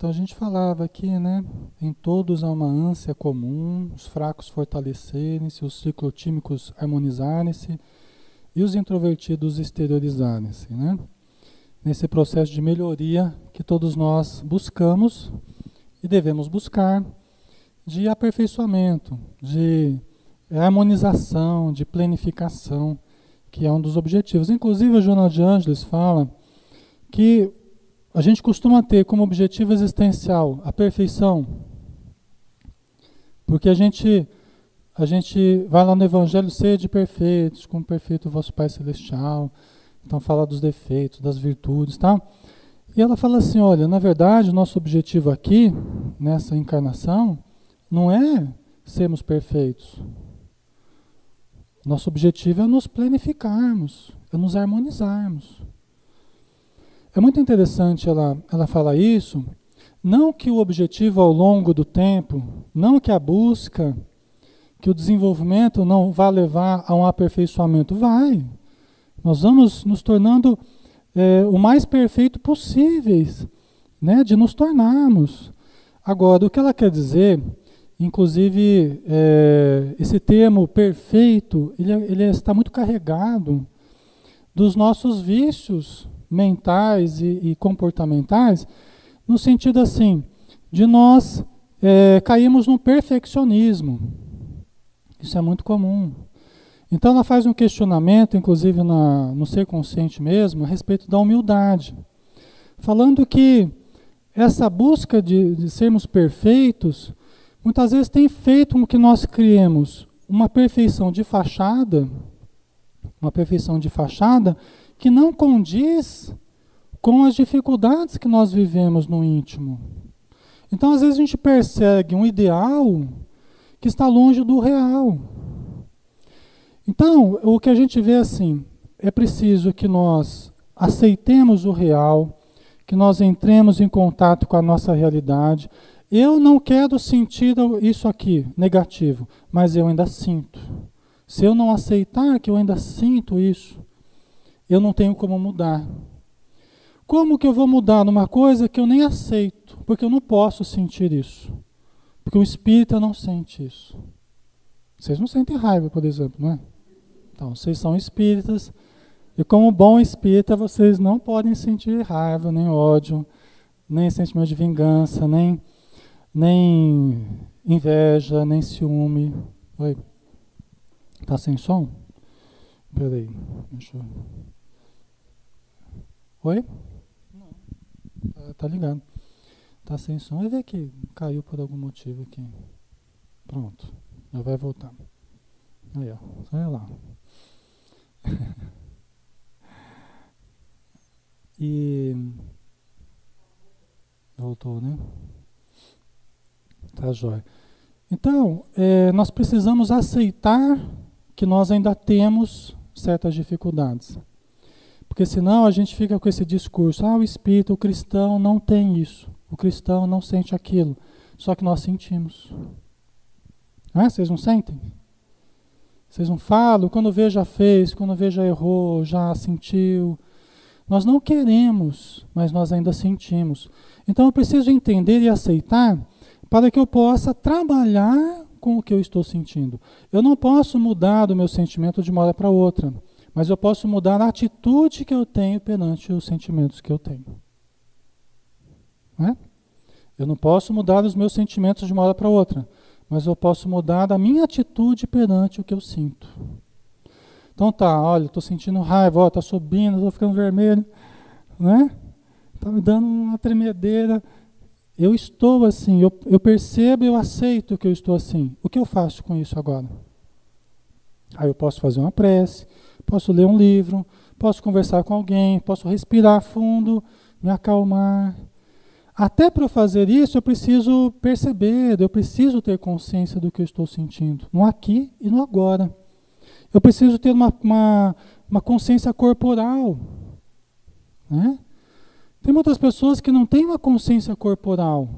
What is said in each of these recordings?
Então a gente falava aqui, né? Em todos há uma ânsia comum, os fracos fortalecerem-se, os ciclotímicos harmonizarem-se e os introvertidos exteriorizarem-se, né? Nesse processo de melhoria que todos nós buscamos e devemos buscar, de aperfeiçoamento, de harmonização, de planificação, que é um dos objetivos. Inclusive, a Joana de Ângeles fala que a gente costuma ter como objetivo existencial a perfeição, porque a gente vai lá no Evangelho, sede perfeitos, como perfeito o vosso Pai Celestial. Então fala dos defeitos, das virtudes, tá? E ela fala assim, olha, na verdade, o nosso objetivo aqui, nessa encarnação, não é sermos perfeitos. Nosso objetivo é nos planificarmos, é nos harmonizarmos. É muito interessante ela falar isso, não que o objetivo ao longo do tempo, não que a busca, que o desenvolvimento não vá levar a um aperfeiçoamento, vai. Nós vamos nos tornando o mais perfeito possíveis, né, de nos tornarmos. Agora, o que ela quer dizer, inclusive, esse termo perfeito, ele está muito carregado dos nossos vícios mentais e comportamentais, no sentido assim, de nós cairmos no perfeccionismo. Isso é muito comum. Então ela faz um questionamento, inclusive no ser consciente mesmo, a respeito da humildade, falando que essa busca de sermos perfeitos, muitas vezes tem feito com que nós criemos uma perfeição de fachada que não condiz com as dificuldades que nós vivemos no íntimo. Então, às vezes a gente persegue um ideal que está longe do real. Então, o que a gente vê assim, é preciso que nós aceitemos o real, que nós entremos em contato com a nossa realidade. Eu não quero sentir isso aqui, negativo, mas eu ainda sinto. Se eu não aceitar que eu ainda sinto isso, eu não tenho como mudar. Como que eu vou mudar numa coisa que eu nem aceito? Porque eu não posso sentir isso. Porque o espírita não sente isso. Vocês não sentem raiva, por exemplo, não é? Então, vocês são espíritas, e como bom espírita, vocês não podem sentir raiva, nem ódio, nem sentimento de vingança, nem inveja, nem ciúme. Oi? Tá sem som? Peraí, deixa eu... Oi? Não. Tá ligado. Tá sem som. Vai ver que caiu por algum motivo aqui. Pronto. Já vai voltar. Aí, ó. Olha lá. E... Voltou, né? Tá jóia. Então, nós precisamos aceitar que nós ainda temos certas dificuldades. Porque senão a gente fica com esse discurso, o espírito, o cristão não tem isso. O cristão não sente aquilo. Só que nós sentimos. Vocês não sentem? Vocês não falam? Quando vê já fez, quando vê já errou, já sentiu. Nós não queremos, mas nós ainda sentimos. Então eu preciso entender e aceitar para que eu possa trabalhar com o que eu estou sentindo. Eu não posso mudar o meu sentimento de uma hora para outra, mas eu posso mudar a atitude que eu tenho perante os sentimentos que eu tenho. Eu não posso mudar os meus sentimentos de uma hora para outra, mas eu posso mudar a minha atitude perante o que eu sinto. Então tá, olha, estou sentindo raiva, está subindo, estou ficando vermelho, né? Está me dando uma tremedeira. Eu estou assim, eu percebo, eu aceito que eu estou assim. O que eu faço com isso agora? Aí eu posso fazer uma prece, posso ler um livro, posso conversar com alguém, posso respirar fundo, me acalmar. Até para eu fazer isso, eu preciso perceber, eu preciso ter consciência do que eu estou sentindo, no aqui e no agora. Eu preciso ter uma consciência corporal, né? Tem muitas pessoas que não têm uma consciência corporal.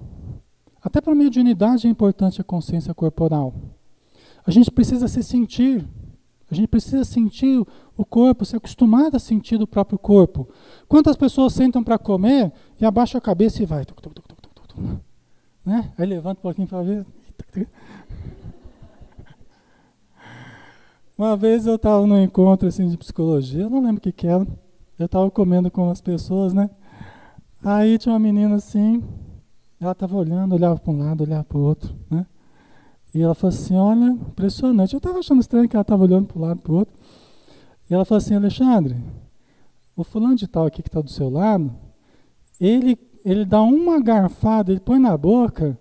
Até para a mediunidade é importante a consciência corporal. A gente precisa se sentir. A gente precisa sentir o corpo, se acostumar a sentir o próprio corpo. Quantas pessoas sentam para comer e abaixam a cabeça e vai? né? Aí levanta um pouquinho para ver. Uma vez eu estava num encontro assim, de psicologia, eu não lembro o que que era. Eu estava comendo com as pessoas, né? Aí tinha uma menina assim, ela estava olhando, olhava para um lado, olhava para o outro, né? E ela falou assim, olha, impressionante. Eu estava achando estranho que ela estava olhando para um lado, para o outro. E ela falou assim, Alexandre, o fulano de tal aqui que está do seu lado, ele dá uma garfada, ele põe na boca,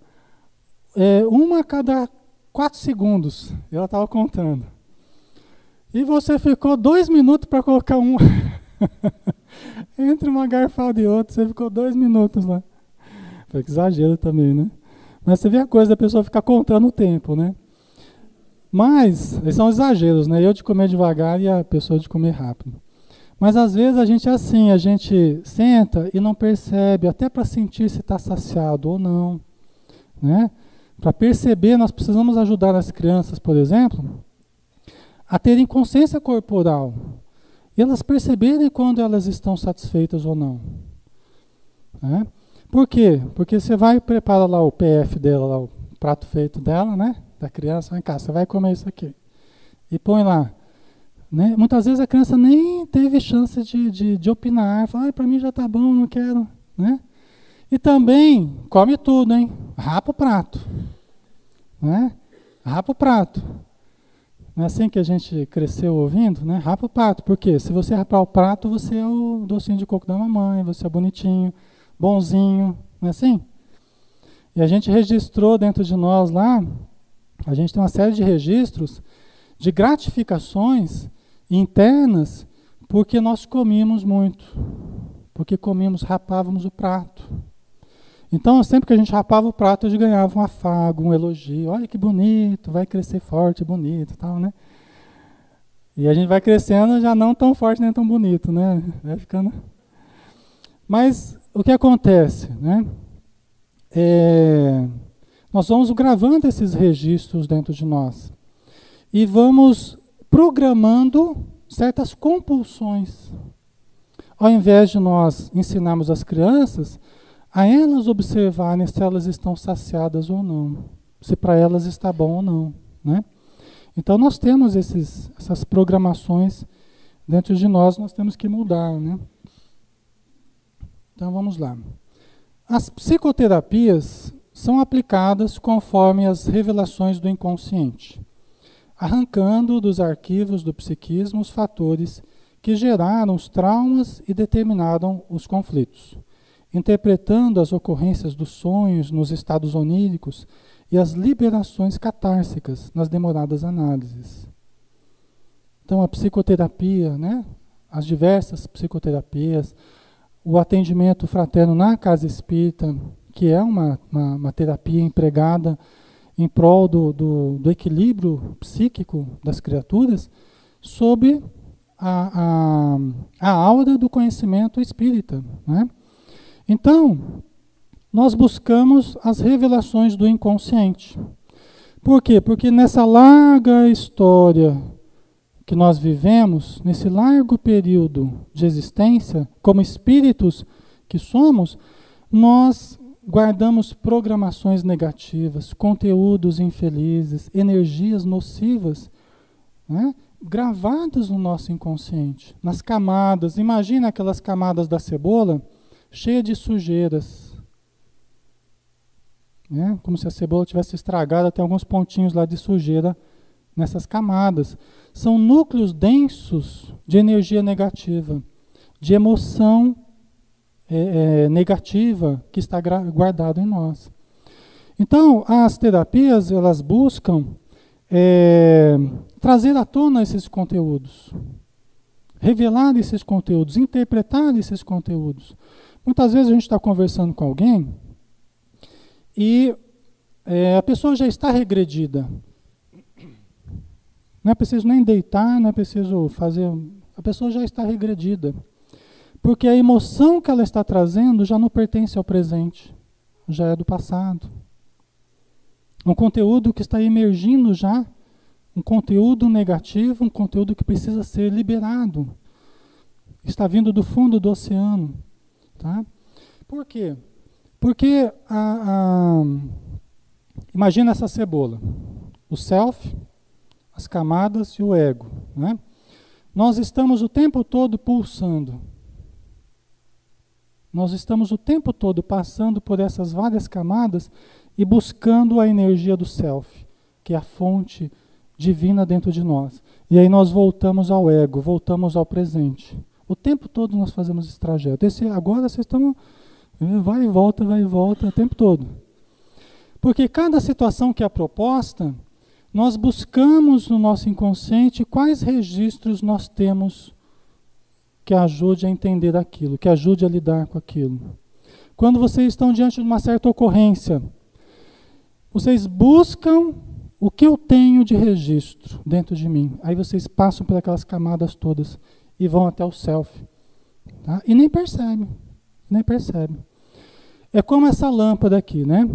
uma a cada 4 segundos. E ela estava contando. E você ficou 2 minutos para colocar um. Entre uma garfada e outra, você ficou 2 minutos lá. Foi que exagero também, né? Mas você vê a coisa da pessoa ficar contando o tempo, né? Mas, esses são exageros, né? Eu de comer devagar e a pessoa de comer rápido. Mas às vezes a gente é assim, a gente senta e não percebe, até para sentir se está saciado ou não, né? Para perceber, nós precisamos ajudar as crianças, por exemplo, a terem consciência corporal. E elas perceberem quando elas estão satisfeitas ou não. Né? Por quê? Porque você vai e prepara lá o PF dela, lá, o prato feito dela, né? Da criança, vem cá, você vai comer isso aqui. E põe lá. Né? Muitas vezes a criança nem teve chance de opinar. Fala, para mim já tá bom, não quero. Né? E também, come tudo, hein? Rapa o prato. Né? Rapa o prato. Não é assim que a gente cresceu ouvindo, né? Rapa o prato. Por quê? Se você rapar o prato, você é o docinho de coco da mamãe, você é bonitinho, bonzinho, não é assim? E a gente registrou dentro de nós lá, a gente tem uma série de registros de gratificações internas porque nós comíamos muito, porque rapávamos o prato. Então, sempre que a gente rapava o prato, a gente ganhava um afago, um elogio. Olha que bonito, vai crescer forte, bonito e tal, né? E a gente vai crescendo já não tão forte nem tão bonito, né? Vai ficando... Mas o que acontece, né? Nós vamos gravando esses registros dentro de nós. E vamos programando certas compulsões. Ao invés de nós ensinarmos as crianças a elas observarem se elas estão saciadas ou não, se para elas está bom ou não, né? Então nós temos essas programações dentro de nós, nós temos que mudar, né? Então vamos lá. As psicoterapias são aplicadas conforme as revelações do inconsciente, arrancando dos arquivos do psiquismo os fatores que geraram os traumas e determinaram os conflitos, interpretando as ocorrências dos sonhos nos estados oníricos e as liberações catársicas nas demoradas análises. Então a psicoterapia, né? As diversas psicoterapias, o atendimento fraterno na casa espírita, que é uma terapia empregada em prol do equilíbrio psíquico das criaturas, sob a aura do conhecimento espírita, né? Então, nós buscamos as revelações do inconsciente. Por quê? Porque nessa larga história que nós vivemos, nesse largo período de existência, como espíritos que somos, nós guardamos programações negativas, conteúdos infelizes, energias nocivas, né, gravadas no nosso inconsciente, nas camadas. Imagina aquelas camadas da cebola cheia de sujeiras, né? Como se a cebola tivesse estragada, tem alguns pontinhos lá de sujeira nessas camadas. São núcleos densos de energia negativa, de emoção negativa que está guardado em nós. Então, as terapias, elas buscam trazer à tona esses conteúdos, revelar esses conteúdos, interpretar esses conteúdos. Muitas vezes a gente está conversando com alguém e a pessoa já está regredida. Não é preciso nem deitar, não é preciso fazer... A pessoa já está regredida. Porque a emoção que ela está trazendo já não pertence ao presente, já é do passado. Um conteúdo que está emergindo já, um conteúdo negativo, um conteúdo que precisa ser liberado. Está vindo do fundo do oceano. Tá? Por quê? Porque imagina essa cebola, o self, as camadas e o ego, né? Nós estamos o tempo todo pulsando. Nós estamos o tempo todo passando por essas várias camadas e buscando a energia do self, que é a fonte divina dentro de nós. E aí nós voltamos ao ego, voltamos ao presente. O tempo todo nós fazemos esse trajeto. Agora vocês estão... vai e volta o tempo todo. Porque cada situação que é proposta, nós buscamos no nosso inconsciente quais registros nós temos que ajude a entender aquilo, que ajude a lidar com aquilo. Quando vocês estão diante de uma certa ocorrência, vocês buscam o que eu tenho de registro dentro de mim. Aí vocês passam por aquelas camadas todas e vão até o self. Tá? E nem percebem. É como essa lâmpada aqui, né?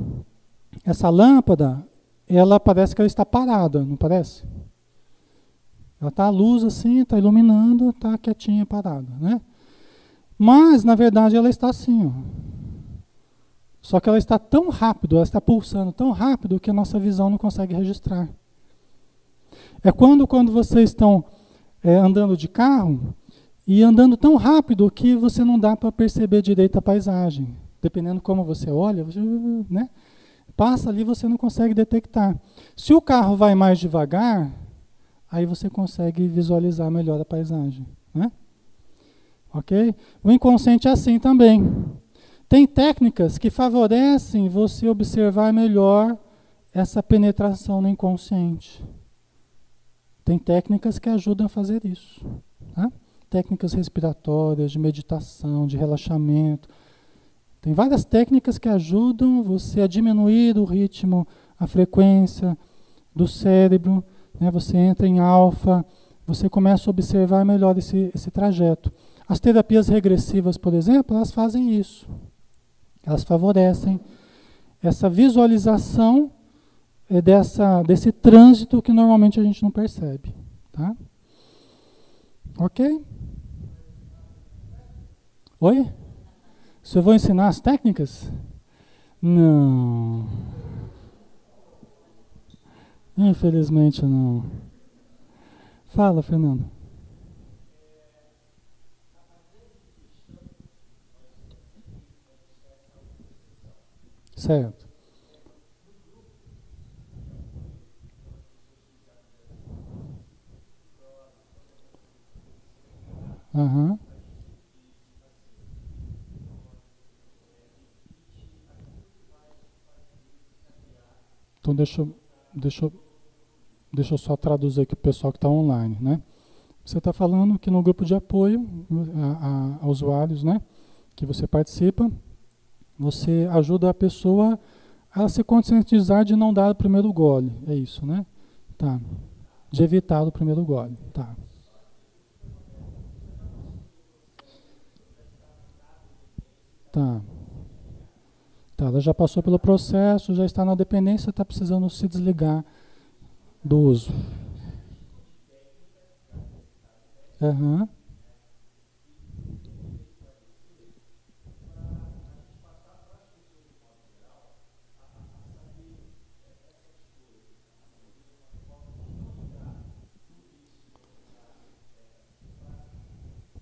Essa lâmpada, ela parece que ela está parada, não parece? Ela está à luz assim, está iluminando, está quietinha, parada, né? Mas, na verdade, ela está assim, ó. Só que ela está tão rápido, ela está pulsando tão rápido que a nossa visão não consegue registrar. É quando vocês estão andando de carro e andando tão rápido que você não dá para perceber direito a paisagem. Dependendo de como você olha, né? Passa ali, você não consegue detectar. Se o carro vai mais devagar, aí você consegue visualizar melhor a paisagem, né? Ok? O inconsciente é assim também. Tem técnicas que favorecem você observar melhor essa penetração no inconsciente. Tem técnicas que ajudam a fazer isso. Tá? Técnicas respiratórias, de meditação, de relaxamento. Tem várias técnicas que ajudam você a diminuir o ritmo, a frequência do cérebro. Né? Você entra em alfa, você começa a observar melhor esse trajeto. As terapias regressivas, por exemplo, elas fazem isso. Elas favorecem essa visualização desse trânsito que normalmente a gente não percebe. Tá? Ok? Oi? Se eu vou ensinar as técnicas? Não. Infelizmente não. Fala, Fernando. Certo. Aham. Então deixa eu só traduzir aqui para o pessoal que está online, né? Você está falando que no grupo de apoio a usuários, né, que você participa, você ajuda a pessoa a se conscientizar de não dar o primeiro gole. É isso, né? Tá. De evitar o primeiro gole. Tá. Tá. Tá. Ela já passou pelo processo, já está na dependência, está precisando se desligar do uso. Aham.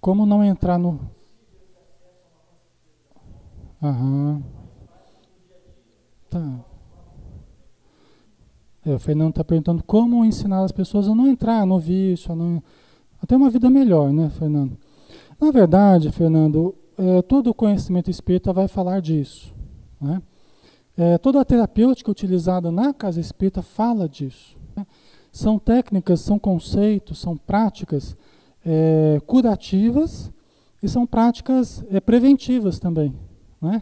Como não entrar no... Aham. Tá. O Fernando está perguntando como ensinar as pessoas a não entrar no vício, a ter uma vida melhor, né, Fernando? Na verdade, Fernando, todo o conhecimento espírita vai falar disso, né? Toda a terapêutica utilizada na casa espírita fala disso, né? São técnicas, são conceitos, são práticas curativas e são práticas preventivas também, né?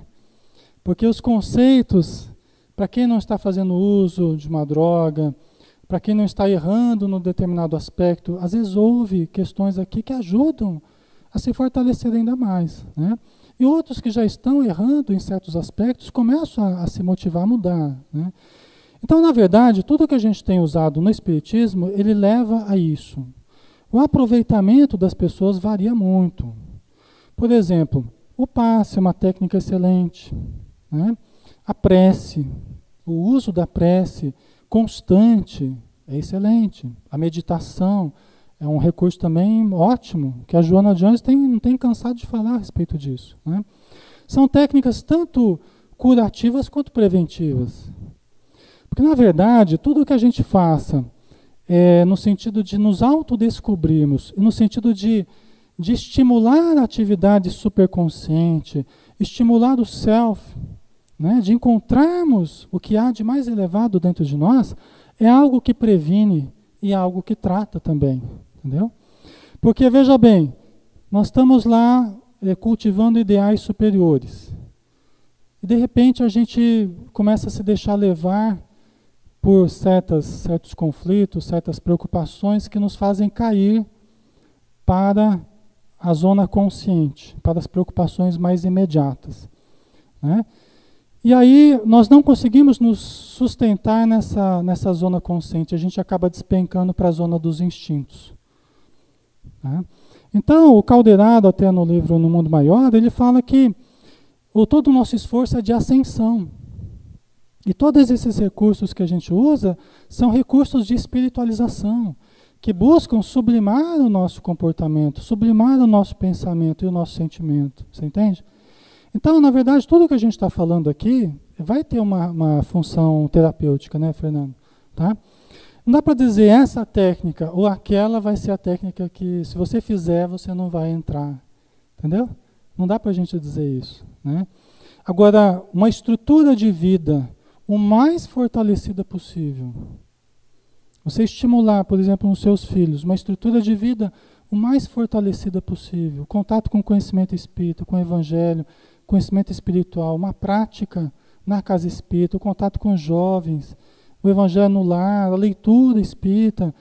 Porque os conceitos, para quem não está fazendo uso de uma droga, para quem não está errando num determinado aspecto, às vezes houve questões aqui que ajudam a se fortalecer ainda mais, né? E outros que já estão errando em certos aspectos começam a se motivar a mudar, né? Então, na verdade, tudo que a gente tem usado no Espiritismo, ele leva a isso. O aproveitamento das pessoas varia muito. Por exemplo, o passe é uma técnica excelente, né? A prece, o uso da prece constante é excelente. A meditação é um recurso também ótimo, que a Joana Jones não tem cansado de falar a respeito disso, né? São técnicas tanto curativas quanto preventivas. Porque, na verdade, tudo que a gente faça no sentido de nos autodescobrirmos, no sentido de estimular a atividade superconsciente, estimular o self, né, de encontrarmos o que há de mais elevado dentro de nós, é algo que previne e é algo que trata também. Entendeu? Porque, veja bem, nós estamos lá cultivando ideais superiores. E, de repente, a gente começa a se deixar levar por certos conflitos, certas preocupações que nos fazem cair para a zona consciente, para as preocupações mais imediatas, né? E aí nós não conseguimos nos sustentar nessa zona consciente, a gente acaba despencando para a zona dos instintos, né? Então, o Calderaro, até no livro No Mundo Maior, ele fala que todo o nosso esforço é de ascensão. E todos esses recursos que a gente usa são recursos de espiritualização, que buscam sublimar o nosso comportamento, sublimar o nosso pensamento e o nosso sentimento. Você entende? Então, na verdade, tudo que a gente está falando aqui vai ter uma função terapêutica, né, Fernando? Tá? Não dá para dizer essa técnica ou aquela vai ser a técnica que, se você fizer, você não vai entrar. Entendeu? Não dá para a gente dizer isso, né? Agora, uma estrutura de vida o mais fortalecida possível. Você estimular, por exemplo, nos seus filhos, uma estrutura de vida o mais fortalecida possível. Contato com o conhecimento espírita, com o evangelho, conhecimento espiritual, uma prática na casa espírita, o contato com os jovens, o evangelho no lar, a leitura espírita.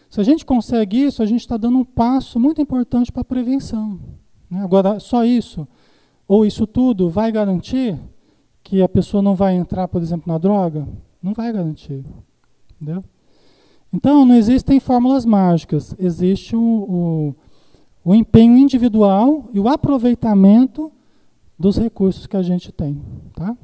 Se a gente consegue isso, a gente está dando um passo muito importante para a prevenção, né? Agora, só isso, ou isso tudo, vai garantir que a pessoa não vai entrar, por exemplo, na droga? Não vai garantir. Entendeu? Então, não existem fórmulas mágicas. Existe o empenho individual e o aproveitamento dos recursos que a gente tem. Tá?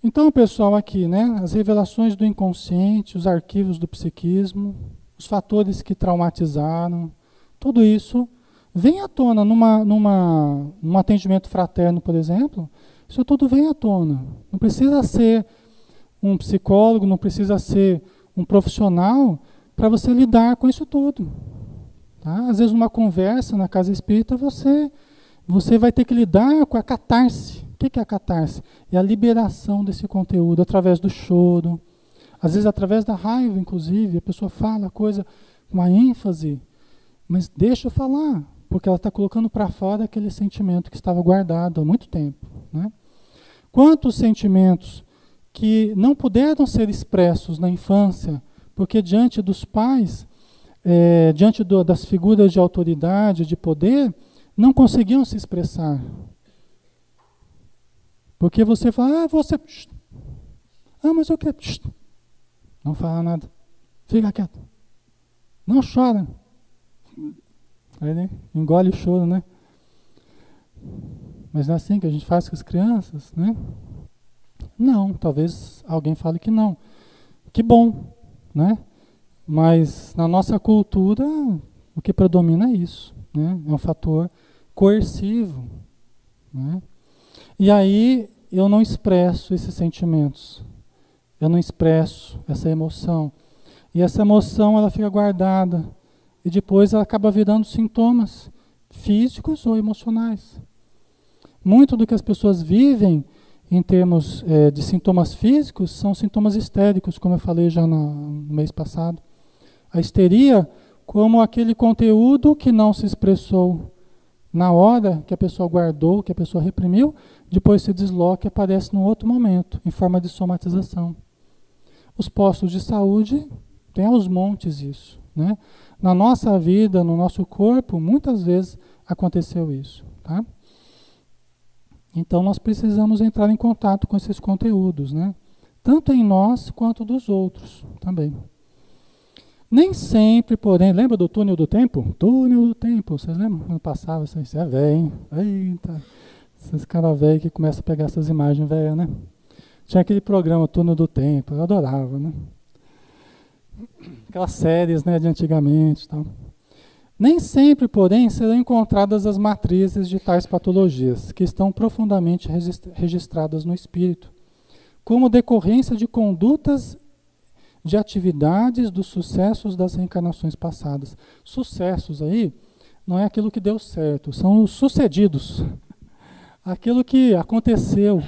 Então, pessoal, aqui, né, as revelações do inconsciente, os arquivos do psiquismo, os fatores que traumatizaram, tudo isso vem à tona num atendimento fraterno, por exemplo. Isso tudo vem à tona. Não precisa ser um psicólogo, não precisa ser um profissional para você lidar com isso tudo. Tá? Às vezes, numa conversa na casa espírita, você vai ter que lidar com a catarse. O que é a catarse? É a liberação desse conteúdo através do choro, às vezes através da raiva, inclusive. A pessoa fala a coisa com uma ênfase, mas deixa eu falar, porque ela está colocando para fora aquele sentimento que estava guardado há muito tempo, né? Quantos sentimentos que não puderam ser expressos na infância, porque diante dos pais, diante das figuras de autoridade, de poder, não conseguiam se expressar. Porque você fala, você... mas eu quero... Não fala nada. Fica quieto. Não chora. Aí, né? Engole o choro, né? Mas não é assim que a gente faz com as crianças, né? Não, talvez alguém fale que não. Que bom, né? Mas na nossa cultura, o que predomina é isso, né? É um fator coercivo, né? E aí eu não expresso esses sentimentos. Eu não expresso essa emoção. E essa emoção, ela fica guardada. E depois ela acaba virando sintomas físicos ou emocionais. Muito do que as pessoas vivem em termos de sintomas físicos são sintomas histéricos, como eu falei já no mês passado. A histeria como aquele conteúdo que não se expressou na hora, que a pessoa guardou, que a pessoa reprimiu, depois se desloca e aparece num outro momento, em forma de somatização. Os postos de saúde têm aos montes isso, né? Na nossa vida, no nosso corpo, muitas vezes aconteceu isso, tá? Então nós precisamos entrar em contato com esses conteúdos, né? Tanto em nós quanto dos outros também. Nem sempre, porém, lembra do túnel do tempo? Túnel do tempo, vocês lembram? Quando passava, isso é velho, hein? Eita, Esses caras velhos que começam a pegar essas imagens velhas, né? Tinha aquele programa Túnel do Tempo, eu adorava, né? Aquelas séries, né, de antigamente e tal. Nem sempre, porém, serão encontradas as matrizes de tais patologias, que estão profundamente registradas no espírito, como decorrência de condutas de atividades dos sucessos das reencarnações passadas. Sucessos aí não é aquilo que deu certo, são os sucedidos. Aquilo que aconteceu,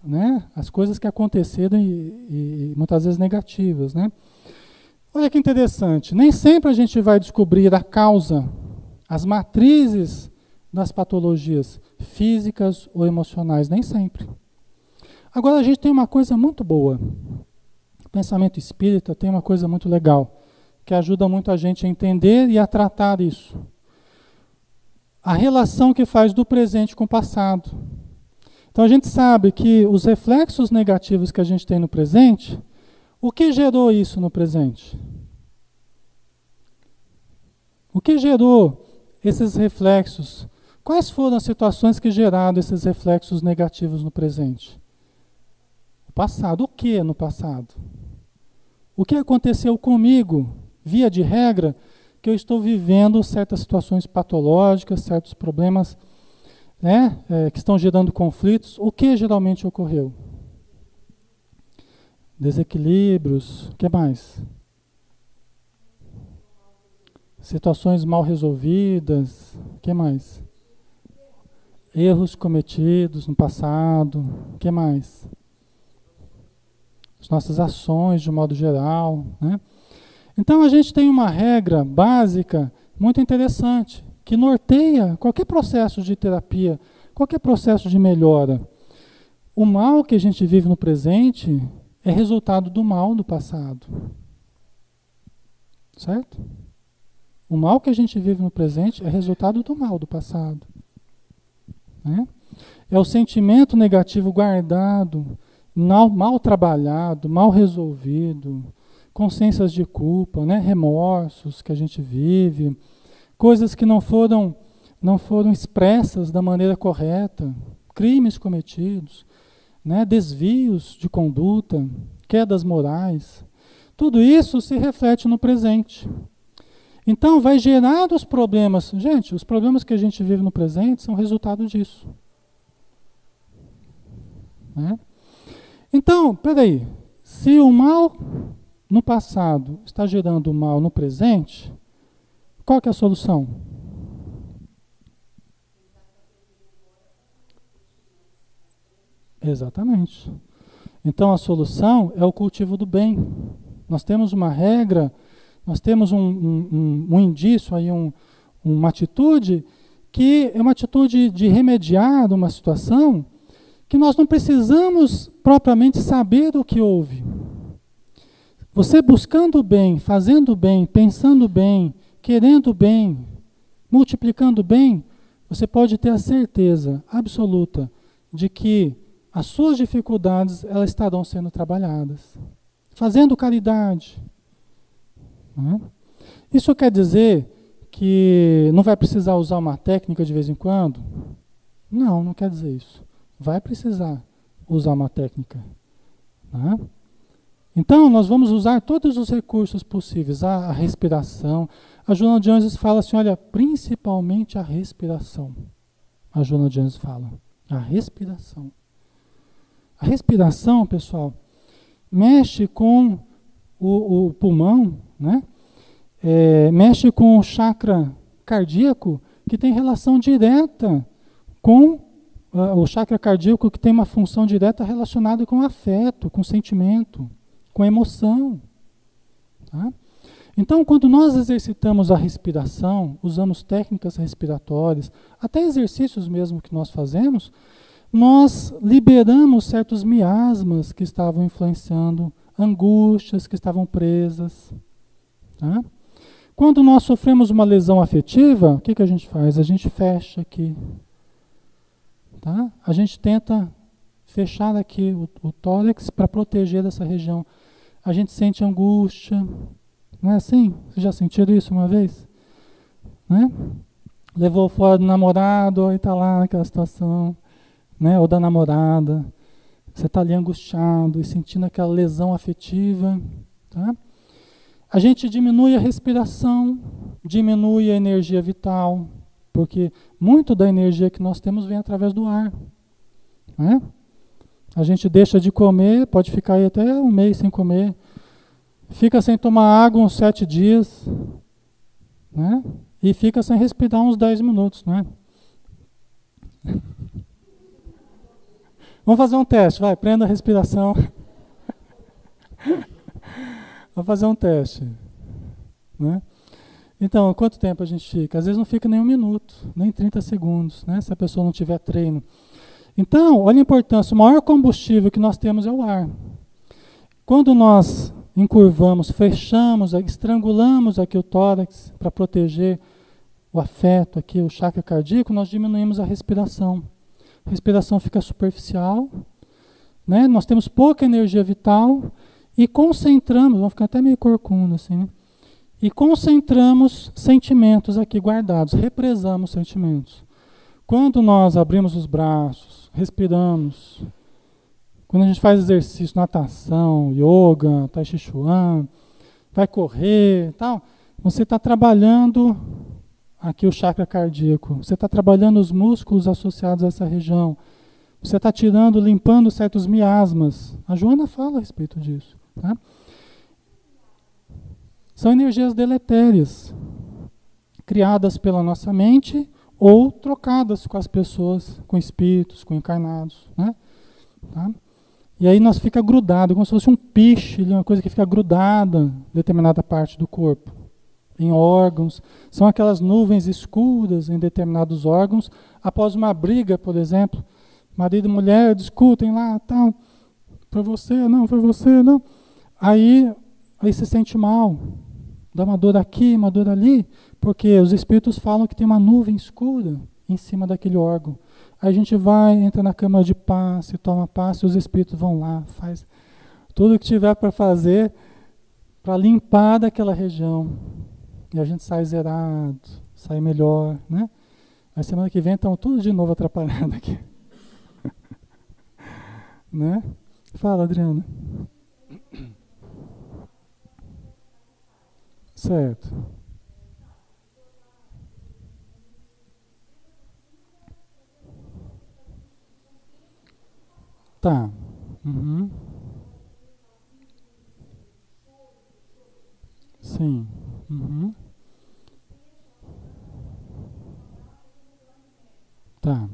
né? As coisas que aconteceram e muitas vezes negativas, né? Olha que interessante, nem sempre a gente vai descobrir a causa, as matrizes das patologias físicas ou emocionais, nem sempre. Agora a gente tem uma coisa muito boa. O pensamento espírita tem uma coisa muito legal, que ajuda muito a gente a entender e a tratar isso. A relação que faz do presente com o passado. Então a gente sabe que os reflexos negativos que a gente tem no presente, o que gerou isso no presente? O que gerou esses reflexos? Quais foram as situações que geraram esses reflexos negativos no presente? O passado. O que no passado? O que aconteceu comigo, via de regra, que eu estou vivendo certas situações patológicas, certos problemas, né, que estão gerando conflitos? O que geralmente ocorreu? Desequilíbrios, o que mais? Situações mal resolvidas, o que mais? Erros cometidos no passado, o que mais? As nossas ações de um modo geral, né? Então a gente tem uma regra básica muito interessante, que norteia qualquer processo de terapia, qualquer processo de melhora. O mal que a gente vive no presente é resultado do mal do passado. Certo? O mal que a gente vive no presente é resultado do mal do passado. Né? É o sentimento negativo guardado, mal trabalhado, mal resolvido, consciências de culpa, né? Remorsos que a gente vive, coisas que não foram expressas da maneira correta, crimes cometidos, né? Desvios de conduta, quedas morais. Tudo isso se reflete no presente. Então vai gerar os problemas. Gente, os problemas que a gente vive no presente são resultado disso. Né? Então, peraí, se o mal no passado está gerando o mal no presente, qual que é a solução? Exatamente. Então a solução é o cultivo do bem. Nós temos uma regra, nós temos um indício, aí uma atitude que é uma atitude de remediar uma situação que nós não precisamos propriamente saber o que houve. Você buscando o bem, fazendo o bem, pensando bem, querendo o bem, multiplicando o bem, você pode ter a certeza absoluta de que as suas dificuldades elas estarão sendo trabalhadas. Fazendo caridade. Né? Isso quer dizer que não vai precisar usar uma técnica de vez em quando? Não, não quer dizer isso. Vai precisar usar uma técnica. Né? Então, nós vamos usar todos os recursos possíveis, a respiração. A Joana de Anjos fala assim, olha, principalmente a respiração. A Joana de Anjos fala, a respiração. A respiração, pessoal, mexe com o pulmão, né? Mexe com o chakra cardíaco, que tem relação direta com o chakra cardíaco, que tem uma função direta relacionada com afeto, com sentimento, com emoção. Tá? Então, quando nós exercitamos a respiração, usamos técnicas respiratórias, até exercícios mesmo que nós fazemos, nós liberamos certos miasmas que estavam influenciando, angústias que estavam presas. Tá? Quando nós sofremos uma lesão afetiva, o que a gente faz? A gente fecha aqui. Tá? A gente tenta fechar aqui o tórax para proteger dessa região. A gente sente angústia. Não é assim? Vocês já sentiram isso uma vez? Né? Levou fora do namorado, aí está lá naquela situação. né? Ou da namorada. Você está ali angustiado e sentindo aquela lesão afetiva, tá? A gente diminui a respiração, diminui a energia vital, porque muito da energia que nós temos vem através do ar, né? A gente deixa de comer, pode ficar aí até um mês sem comer, fica sem tomar água uns 7 dias, né? E fica sem respirar uns 10 minutos, né? Vamos fazer um teste, vai, prenda a respiração. Vamos fazer um teste, né? Então, quanto tempo a gente fica? Às vezes não fica nem 1 minuto, nem 30 segundos, né? Se a pessoa não tiver treino. Então, olha a importância, o maior combustível que nós temos é o ar. Quando nós encurvamos, fechamos, estrangulamos aqui o tórax para proteger o afeto, aqui o chakra cardíaco, nós diminuímos a respiração. A respiração fica superficial, né? Nós temos pouca energia vital e concentramos, vamos ficar até meio corcunda assim, né? E concentramos sentimentos aqui guardados, represamos sentimentos. Quando nós abrimos os braços, respiramos, quando a gente faz exercício, natação, yoga, tai chi chuan, vai correr, tal, você está trabalhando aqui o chakra cardíaco, você está trabalhando os músculos associados a essa região, você está tirando, limpando certos miasmas. A Joana fala a respeito disso, tá? São energias deletérias, criadas pela nossa mente ou trocadas com as pessoas, com espíritos, com encarnados, né? Tá? E aí nós fica grudado, como se fosse um piche, uma coisa que fica grudada em determinada parte do corpo, em órgãos. São aquelas nuvens escuras em determinados órgãos, após uma briga, por exemplo, marido e mulher discutem lá, tal, foi você, não. Aí se sente mal, dá uma dor aqui, uma dor ali, porque os espíritos falam que tem uma nuvem escura em cima daquele órgão. Aí a gente vai, entra na cama de passe, toma passe, os espíritos vão lá, faz tudo o que tiver para fazer para limpar daquela região. E a gente sai zerado, sai melhor, né? A semana que vem estão tudo de novo atrapalhando aqui. Né? Fala, Adriana. Certo. Tá. Uhum. Sim. Uhum. Tá.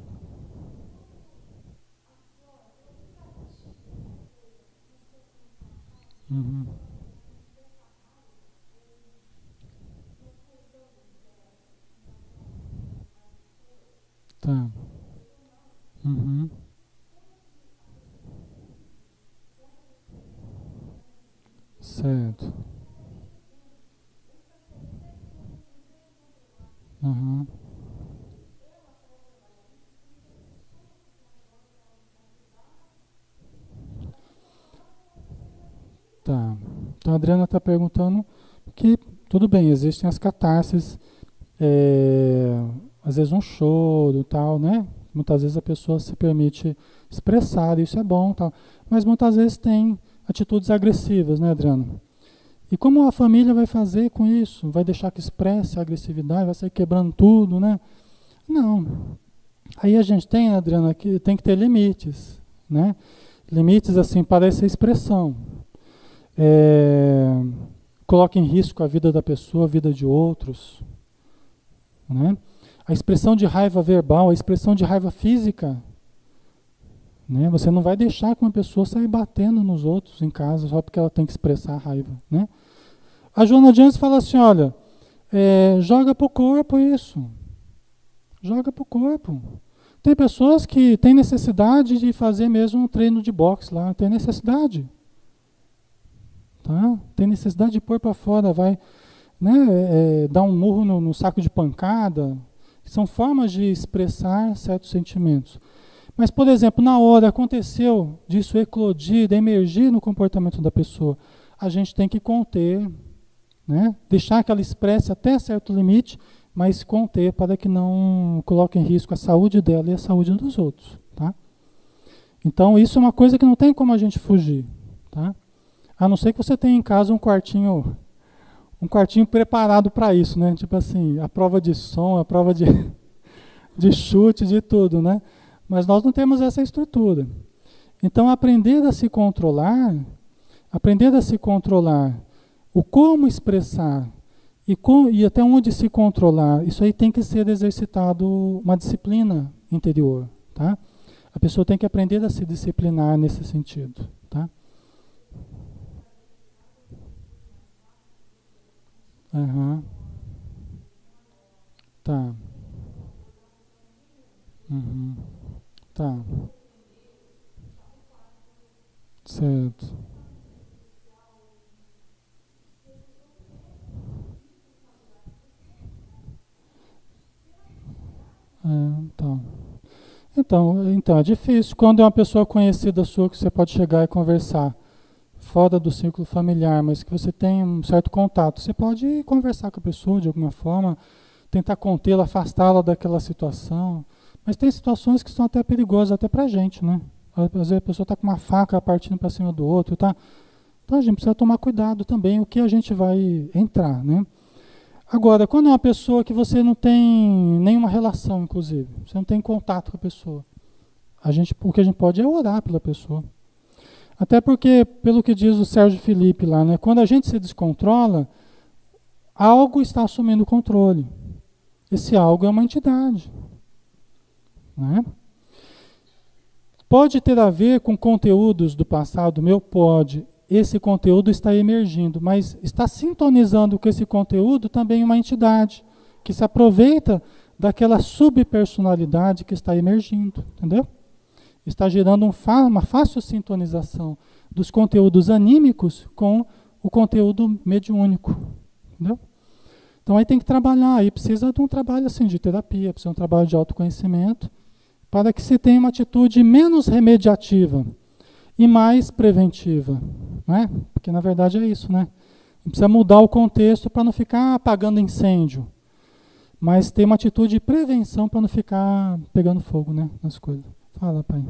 Uhum. Tá. Uhum. Certo. Uhum. Tá. Então a Adriana está perguntando que, tudo bem, existem as catarses, às vezes um choro e tal, né? Muitas vezes a pessoa se permite expressar, isso é bom, tal. Mas muitas vezes tem atitudes agressivas, né, Adriana? E como a família vai fazer com isso? Vai deixar que expresse a agressividade, vai sair quebrando tudo, né? Não. Aí a gente tem, Adriana, que tem que ter limites, né? Limites, assim, para essa expressão. Coloca em risco a vida da pessoa, a vida de outros, né? A expressão de raiva verbal, a expressão de raiva física, né? Você não vai deixar que uma pessoa saia batendo nos outros em casa só porque ela tem que expressar a raiva, né? A Joana Jones fala assim, olha, joga pro corpo isso. Joga pro corpo. Tem pessoas que têm necessidade de fazer mesmo um treino de boxe lá, tem necessidade. Tá? Tem necessidade de pôr para fora, vai, né, dar um murro no saco de pancada. São formas de expressar certos sentimentos. Mas, por exemplo, na hora aconteceu disso eclodir, de emergir no comportamento da pessoa, a gente tem que conter, né? Deixar que ela expresse até certo limite, mas conter para que não coloque em risco a saúde dela e a saúde dos outros. Tá? Então isso é uma coisa que não tem como a gente fugir, tá? A não ser que você tenha em casa um quartinho preparado para isso, né? Tipo assim, a prova de som, a prova de chute, de tudo, né? Mas nós não temos essa estrutura. Então aprender a se controlar, o como expressar e até onde se controlar, isso aí tem que ser exercitado uma disciplina interior, tá? A pessoa tem que aprender a se disciplinar nesse sentido, tá? Aham, tá. Uhum, tá. Certo. Então. Então, é difícil. Quando é uma pessoa conhecida sua que você pode chegar e conversar, fora do círculo familiar, mas que você tem um certo contato, você pode conversar com a pessoa de alguma forma, tentar contê-la, afastá-la daquela situação. Mas tem situações que são até perigosas, até pra gente, né? Às vezes a pessoa está com uma faca partindo para cima do outro, tá? Então a gente precisa tomar cuidado também o que a gente vai entrar, né? Agora, quando é uma pessoa que você não tem nenhuma relação, inclusive, você não tem contato com a pessoa, o que a gente pode é orar pela pessoa. Até porque, pelo que diz o Sérgio Felipe lá, né, quando a gente se descontrola, algo está assumindo o controle. Esse algo é uma entidade. Né? Pode ter a ver com conteúdos do passado meu? Pode. Esse conteúdo está emergindo, mas está sintonizando com esse conteúdo também uma entidade que se aproveita daquela subpersonalidade que está emergindo, entendeu? Está gerando uma fácil sintonização dos conteúdos anímicos com o conteúdo mediúnico, entendeu? Então aí tem que trabalhar, aí precisa de um trabalho assim de terapia, precisa de um trabalho de autoconhecimento, para que se tenha uma atitude menos remediativa e mais preventiva, né? Porque na verdade é isso, né? Precisa mudar o contexto para não ficar apagando incêndio, mas ter uma atitude de prevenção para não ficar pegando fogo, né, nas coisas. Fala, pai.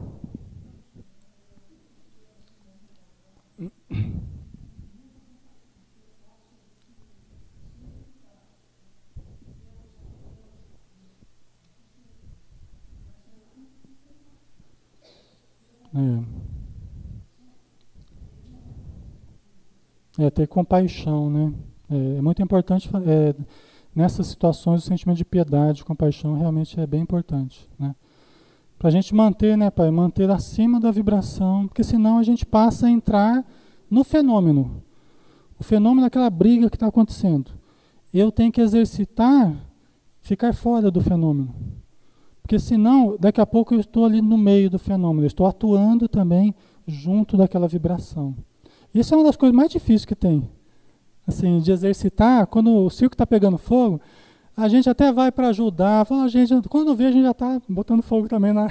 Ter compaixão, né? É muito importante, nessas situações, o sentimento de piedade, compaixão realmente é bem importante, né? Para a gente manter, né, pai? Manter acima da vibração, porque senão a gente passa a entrar no fenômeno. O fenômeno é aquela briga que está acontecendo. Eu tenho que exercitar, ficar fora do fenômeno. Porque senão, daqui a pouco eu estou ali no meio do fenômeno, eu estou atuando também junto daquela vibração. Isso é uma das coisas mais difíceis que tem. Assim, de exercitar, quando o circo está pegando fogo, a gente até vai para ajudar, fala, gente, quando vê a gente já está botando fogo também na...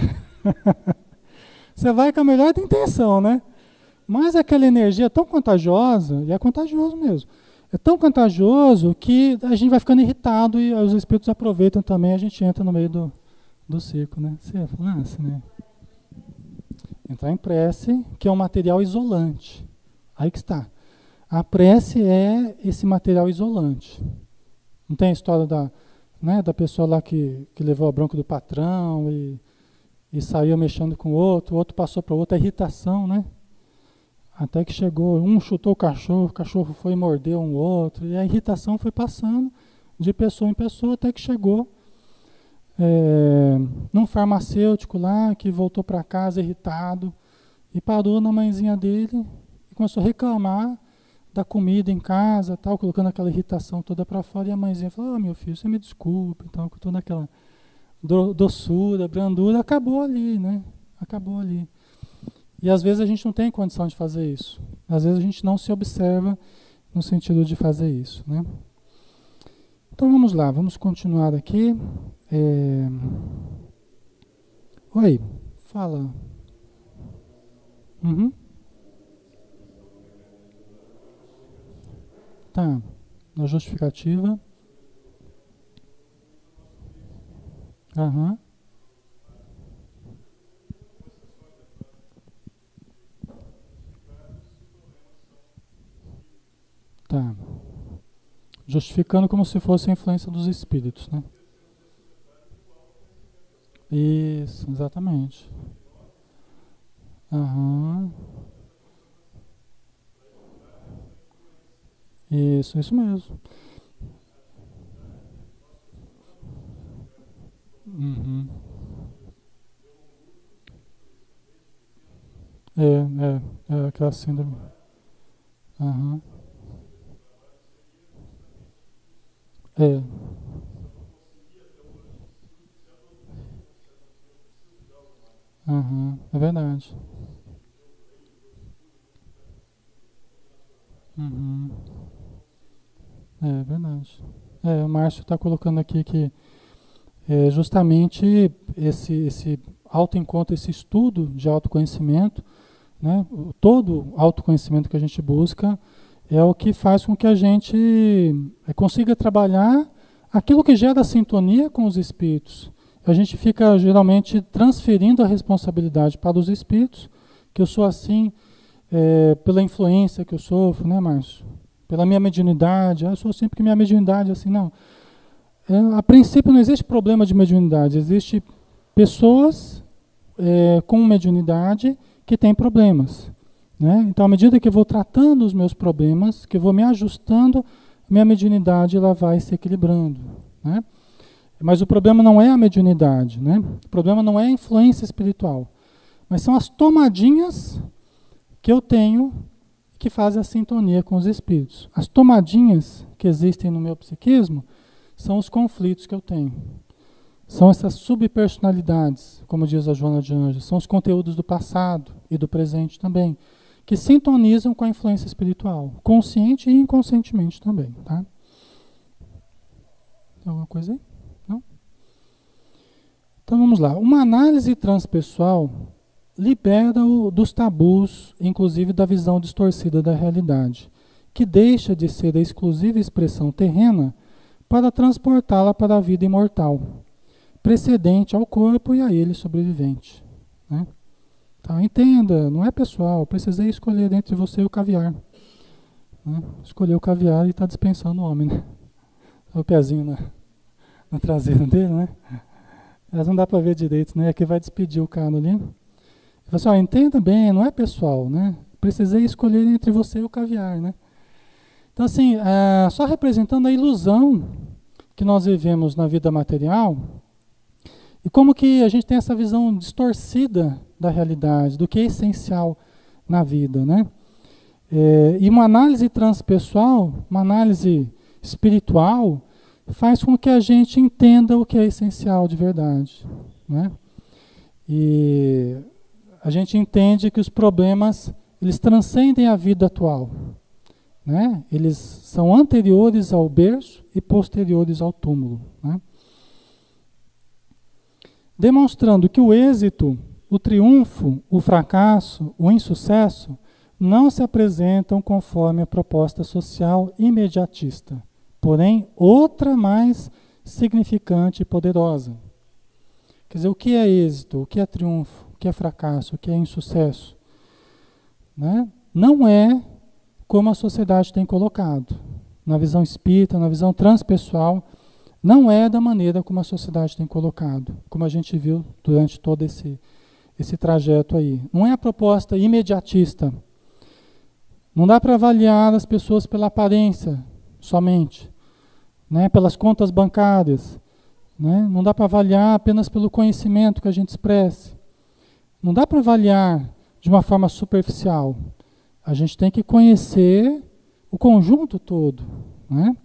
Você vai com a melhor intenção, né? Mas aquela energia é tão contagiosa, e é contagioso mesmo, é tão contagioso que a gente vai ficando irritado e os espíritos aproveitam também, a gente entra no meio do circo, né? Você fala assim, né? Entrar em prece, que é um material isolante. Aí que está. A prece é esse material isolante. Não tem a história da pessoa lá que levou a bronca do patrão e saiu mexendo com o outro passou para o outro, a irritação, né? Até que chegou, um chutou o cachorro foi e mordeu um outro, e a irritação foi passando de pessoa em pessoa até que chegou num farmacêutico lá que voltou para casa irritado e parou na mãezinha dele e começou a reclamar da comida em casa, tal, colocando aquela irritação toda para fora, e a mãezinha falou: meu filho, você me desculpa, então, com toda aquela doçura, brandura, acabou ali, né? Acabou ali. E às vezes a gente não tem condição de fazer isso. Às vezes a gente não se observa no sentido de fazer isso, né? Então vamos lá, vamos continuar aqui. Oi, fala. Uhum. Tá, na justificativa. Aham. justificando como se fosse a influência dos espíritos, né? Isso, exatamente. Aham. Isso mesmo. Uhum. É aquela síndrome. Aham. É. Aham. É verdade. Uhum. É verdade. O Márcio está colocando aqui que justamente esse autoencontro, esse estudo de autoconhecimento, né, todo autoconhecimento que a gente busca é o que faz com que a gente consiga trabalhar aquilo que gera sintonia com os espíritos. A gente fica geralmente transferindo a responsabilidade para os espíritos, que eu sou assim pela influência que eu sofro, né, Márcio? Pela minha mediunidade, eu sou assim porque minha mediunidade é assim, não. A princípio não existe problema de mediunidade, existe pessoas com mediunidade que têm problemas. Né? Então, à medida que eu vou tratando os meus problemas, que eu vou me ajustando, minha mediunidade ela vai se equilibrando. Né? Mas o problema não é a mediunidade, né? O problema não é a influência espiritual, mas são as tomadinhas que eu tenho que fazem a sintonia com os espíritos. As tomadinhas que existem no meu psiquismo são os conflitos que eu tenho. São essas subpersonalidades, como diz a Joana de Anjos, são os conteúdos do passado e do presente também, que sintonizam com a influência espiritual, consciente e inconscientemente também. Tá? Tem alguma coisa aí? Não? Então vamos lá. Uma análise transpessoal libera-o dos tabus, inclusive da visão distorcida da realidade, que deixa de ser a exclusiva expressão terrena para transportá-la para a vida imortal, precedente ao corpo e a ele sobrevivente. Né? Então, entenda, não é pessoal, precisei escolher entre você e o caviar. Né? Escolheu o caviar e está dispensando o homem. Né? O pezinho na traseira dele, né? Mas não dá para ver direito, né? Aqui vai despedir o cara ali. Pessoal, entenda bem, não é pessoal, né? Precisei escolher entre você e o caviar, né? Então, assim, só representando a ilusão que nós vivemos na vida material e como que a gente tem essa visão distorcida da realidade, do que é essencial na vida, né? E uma análise transpessoal, uma análise espiritual, faz com que a gente entenda o que é essencial de verdade, né? E a gente entende que os problemas, eles transcendem a vida atual, né? Eles são anteriores ao berço e posteriores ao túmulo, né? Demonstrando que o êxito, o triunfo, o fracasso, o insucesso não se apresentam conforme a proposta social imediatista, porém outra mais significante e poderosa. Quer dizer, o que é êxito, o que é triunfo, o que é fracasso, o que é insucesso? Né? Não é como a sociedade tem colocado. Na visão espírita, na visão transpessoal, não é da maneira como a sociedade tem colocado, como a gente viu durante todo esse trajeto aí. Não é a proposta imediatista. Não dá para avaliar as pessoas pela aparência somente, né? Pelas contas bancárias. Né? Não dá para avaliar apenas pelo conhecimento que a gente expresse. Não dá para avaliar de uma forma superficial. A gente tem que conhecer o conjunto todo. Né?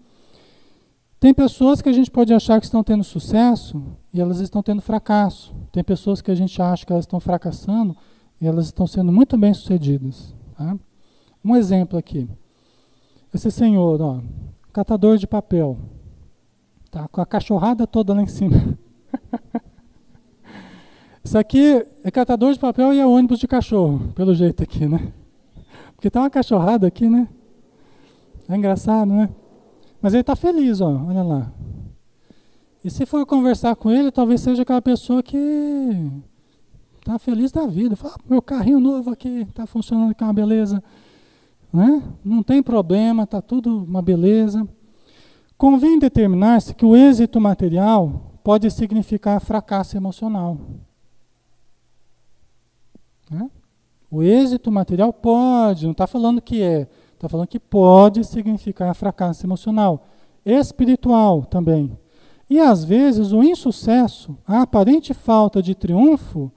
Tem pessoas que a gente pode achar que estão tendo sucesso e elas estão tendo fracasso. Tem pessoas que a gente acha que elas estão fracassando e elas estão sendo muito bem sucedidas. Tá? Um exemplo aqui. Esse senhor, ó, catador de papel. Tá, com a cachorrada toda lá em cima. Isso aqui é catador de papel e é ônibus de cachorro, pelo jeito aqui, né? Porque tá uma cachorrada aqui, né? É engraçado, né? Mas ele tá feliz, ó, olha lá. E se for conversar com ele, talvez seja aquela pessoa que tá feliz da vida. Fala, meu carrinho novo aqui, tá funcionando com uma beleza. Né? Não tem problema, tá tudo uma beleza. Convém determinar-se que o êxito material pode significar fracasso emocional. Né? O êxito material pode, não está falando que é, está falando que pode significar fracasso emocional. Espiritual também. E às vezes o insucesso, a aparente falta de triunfo,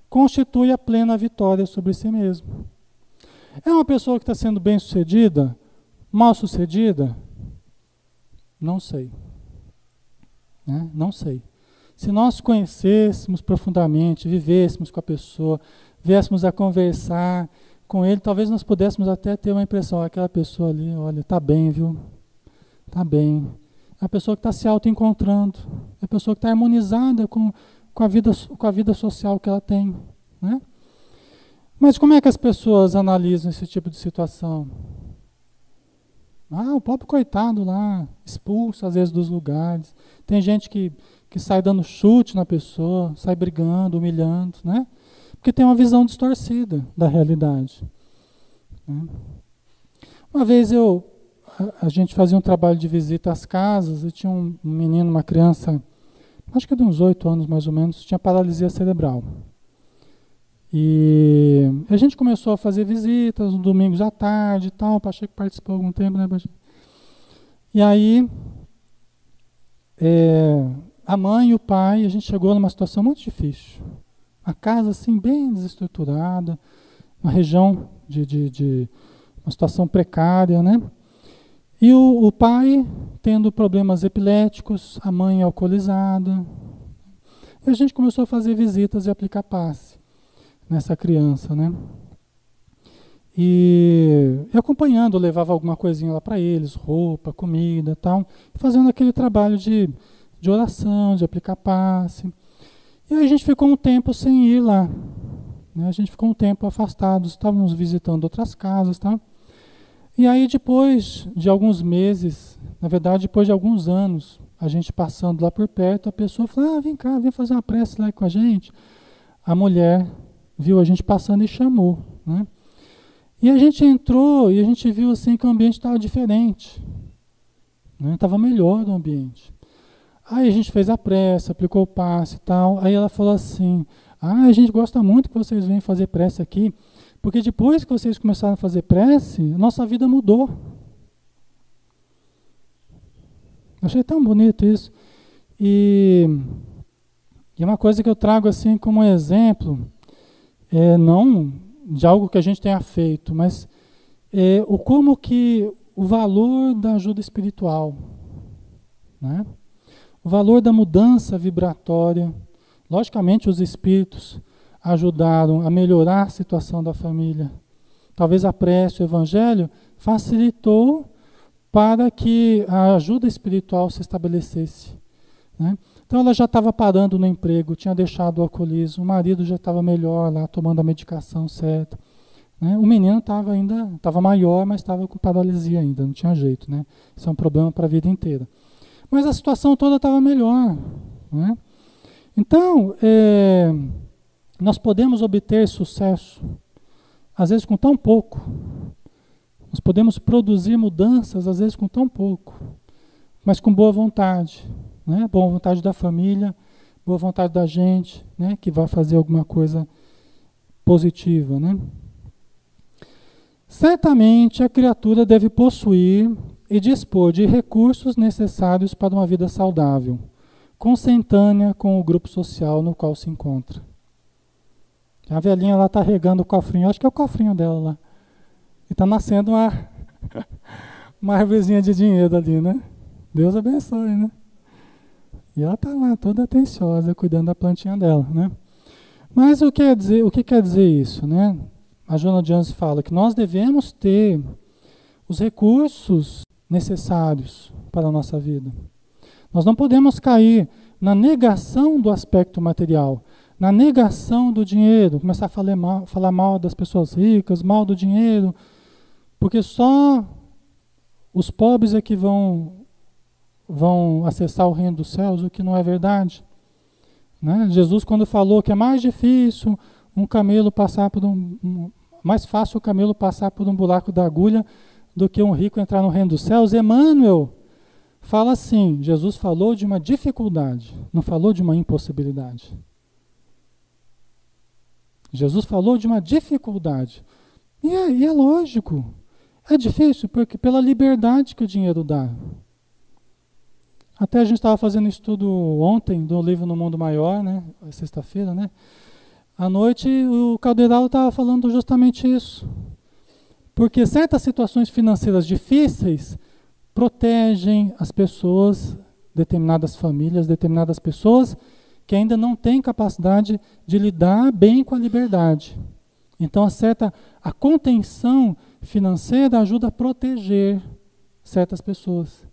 constitui a plena vitória sobre si mesmo. É uma pessoa que está sendo bem-sucedida, mal-sucedida? Não sei. Né? Não sei. Se nós conhecêssemos profundamente, vivêssemos com a pessoa, viéssemos a conversar com ele, talvez nós pudéssemos até ter uma impressão, aquela pessoa ali, olha, está bem, viu? Está bem. É a pessoa que está se auto-encontrando, é a pessoa que está harmonizada com a vida social que ela tem. Né? Mas como é que as pessoas analisam esse tipo de situação? O pobre coitado lá, expulso às vezes dos lugares. Tem gente que sai dando chute na pessoa, sai brigando, humilhando, né? Porque tem uma visão distorcida da realidade. Né? Uma vez a gente fazia um trabalho de visita às casas e tinha um menino, uma criança, acho que de uns 8 anos mais ou menos, tinha paralisia cerebral. E a gente começou a fazer visitas nos domingos à tarde e tal, o Pacheco participou algum tempo, né, Pacheco? E aí, a mãe e o pai, a gente chegou numa situação muito difícil. A casa, assim, bem desestruturada, uma região de uma situação precária, né? E o pai tendo problemas epiléticos, a mãe alcoolizada. E a gente começou a fazer visitas e aplicar passe nessa criança, né? E acompanhando, eu levava alguma coisinha lá para eles, roupa, comida e tal, fazendo aquele trabalho de oração, de aplicar passe. E aí a gente ficou um tempo sem ir lá, né? A gente ficou um tempo afastados, estávamos visitando outras casas, tá? E aí depois de alguns meses, na verdade depois de alguns anos, a gente passando lá por perto, a pessoa falou, vem cá, vem fazer uma prece lá com a gente. A mulher viu a gente passando e chamou, né? E a gente entrou e a gente viu assim que o ambiente estava diferente, né? Estava melhor o ambiente. Aí a gente fez a prece, aplicou o passe e tal. Aí ela falou assim, a gente gosta muito que vocês venham fazer prece aqui, porque depois que vocês começaram a fazer prece, nossa vida mudou. Eu achei tão bonito isso. E uma coisa que eu trago assim como exemplo, não de algo que a gente tenha feito, mas como que o valor da ajuda espiritual, né? O valor da mudança vibratória. Logicamente os espíritos ajudaram a melhorar a situação da família. Talvez a prece, o evangelho, facilitou para que a ajuda espiritual se estabelecesse. Né? Então ela já estava parando no emprego, tinha deixado o alcoolismo, o marido já estava melhor lá, tomando a medicação certa. Né? O menino estava maior, mas estava com paralisia ainda, não tinha jeito. Né? Isso é um problema para a vida inteira. Mas a situação toda estava melhor. Né? Então, nós podemos obter sucesso, às vezes com tão pouco. Nós podemos produzir mudanças, às vezes com tão pouco, mas com boa vontade. Né? Boa vontade da família, boa vontade da gente, né? Que vai fazer alguma coisa positiva. Né? Certamente a criatura deve possuir e dispor de recursos necessários para uma vida saudável, consentânea com o grupo social no qual se encontra. A velhinha lá está regando o cofrinho, acho que é o cofrinho dela lá. E está nascendo uma árvorezinha de dinheiro ali, né? Deus abençoe, né? E ela está lá toda atenciosa, cuidando da plantinha dela, né? Mas o que quer dizer isso, né? A Joana de Anjos fala que nós devemos ter os recursos necessários para a nossa vida. Nós não podemos cair na negação do aspecto material, na negação do dinheiro, começar a falar mal das pessoas ricas, mal do dinheiro, porque só os pobres é que vão acessar o reino dos céus, o que não é verdade. Né? Jesus, quando falou que é mais difícil um camelo passar por mais fácil o camelo passar por um buraco da agulha do que um rico entrar no reino dos céus, Emmanuel fala assim, Jesus falou de uma dificuldade, não falou de uma impossibilidade. Jesus falou de uma dificuldade. E é lógico. É difícil, porque pela liberdade que o dinheiro dá. Até a gente estava fazendo estudo ontem do livro No Mundo Maior, né? Sexta-feira, né? À noite o Caldeirão estava falando justamente isso. Porque certas situações financeiras difíceis protegem as pessoas, determinadas famílias, determinadas pessoas que ainda não têm capacidade de lidar bem com a liberdade. Então a contenção financeira ajuda a proteger certas pessoas,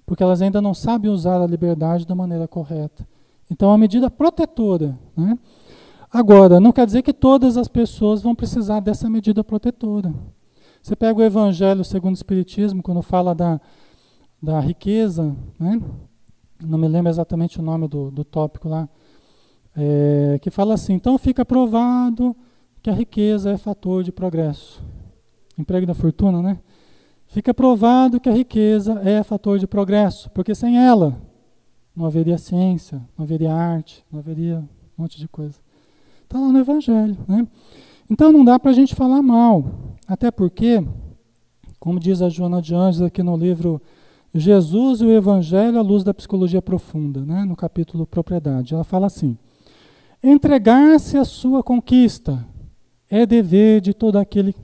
porque elas ainda não sabem usar a liberdade da maneira correta. Então é uma medida protetora, né? Agora, não quer dizer que todas as pessoas vão precisar dessa medida protetora. Você pega o Evangelho segundo o Espiritismo, quando fala da riqueza, né? Não me lembro exatamente o nome do tópico lá, que fala assim, então fica provado que a riqueza é fator de progresso. Emprego da fortuna, né? Fica provado que a riqueza é fator de progresso, porque sem ela não haveria ciência, não haveria arte, não haveria um monte de coisa. Está lá no Evangelho, né? Então não dá para a gente falar mal, até porque, como diz a Joana de Anjos aqui no livro Jesus e o Evangelho à luz da psicologia profunda, né? No capítulo Propriedade, ela fala assim, entregar-se à sua conquista é dever de todo aquele...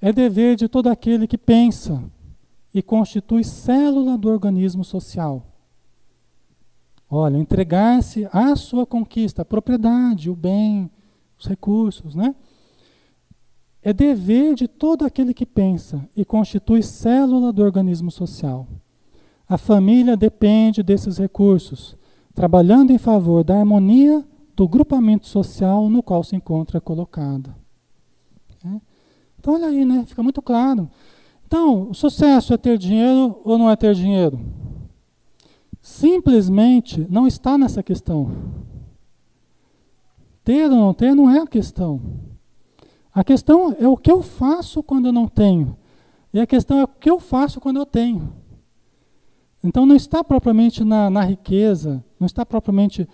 É dever de todo aquele que pensa e constitui célula do organismo social. Olha, entregar-se à sua conquista, a propriedade, o bem, os recursos, né? É dever de todo aquele que pensa e constitui célula do organismo social. A família depende desses recursos, trabalhando em favor da harmonia do grupamento social no qual se encontra colocada. Então, olha aí, né? Fica muito claro. Então, o sucesso é ter dinheiro ou não é ter dinheiro? Simplesmente não está nessa questão. Ter ou não ter não é a questão. A questão é o que eu faço quando eu não tenho. E a questão é o que eu faço quando eu tenho. Então, não está propriamente na riqueza, não está propriamente,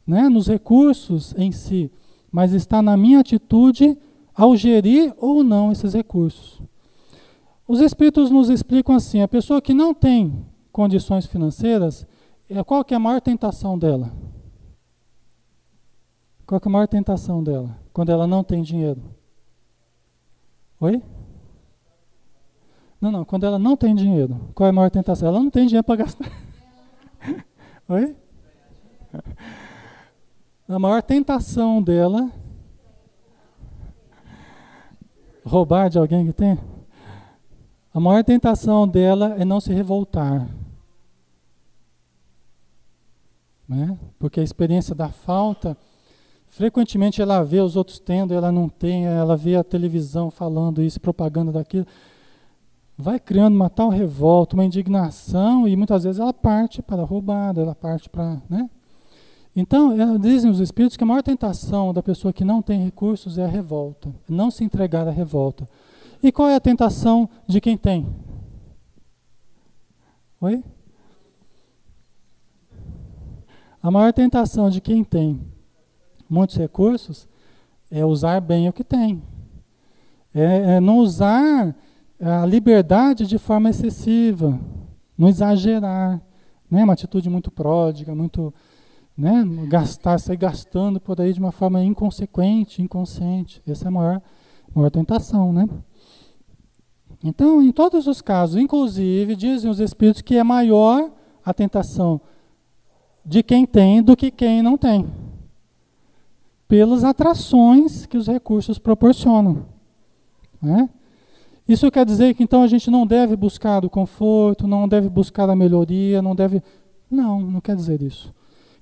né, nos recursos em si, mas está na minha atitude ao gerir ou não esses recursos. Os Espíritos nos explicam assim, a pessoa que não tem condições financeiras, qual que é a maior tentação dela? Qual que é a maior tentação dela? Quando ela não tem dinheiro? Oi? Não, quando ela não tem dinheiro, qual é a maior tentação? Ela não tem dinheiro para gastar. Oi? A maior tentação dela... Roubar de alguém que tem? A maior tentação dela é não se revoltar. Né? Porque a experiência da falta, frequentemente ela vê os outros tendo, ela não tem, ela vê a televisão falando isso, propaganda daquilo. Vai criando uma tal revolta, uma indignação, e muitas vezes ela parte para a roubada, ela parte para... Né? Então, dizem os Espíritos que a maior tentação da pessoa que não tem recursos é a revolta, não se entregar à revolta. E qual é a tentação de quem tem? Oi? A maior tentação de quem tem muitos recursos é usar bem o que tem. É não usar a liberdade de forma excessiva, não exagerar, né? Uma atitude muito pródiga, muito... Né? Sair gastando por aí de uma forma inconsequente, inconsciente. Essa é a maior tentação, né? Então, em todos os casos, inclusive, dizem os Espíritos que é maior a tentação de quem tem do que quem não tem. Pelas atrações que os recursos proporcionam. Né? Isso quer dizer que então a gente não deve buscar o conforto, não deve buscar a melhoria, não deve... Não quer dizer isso.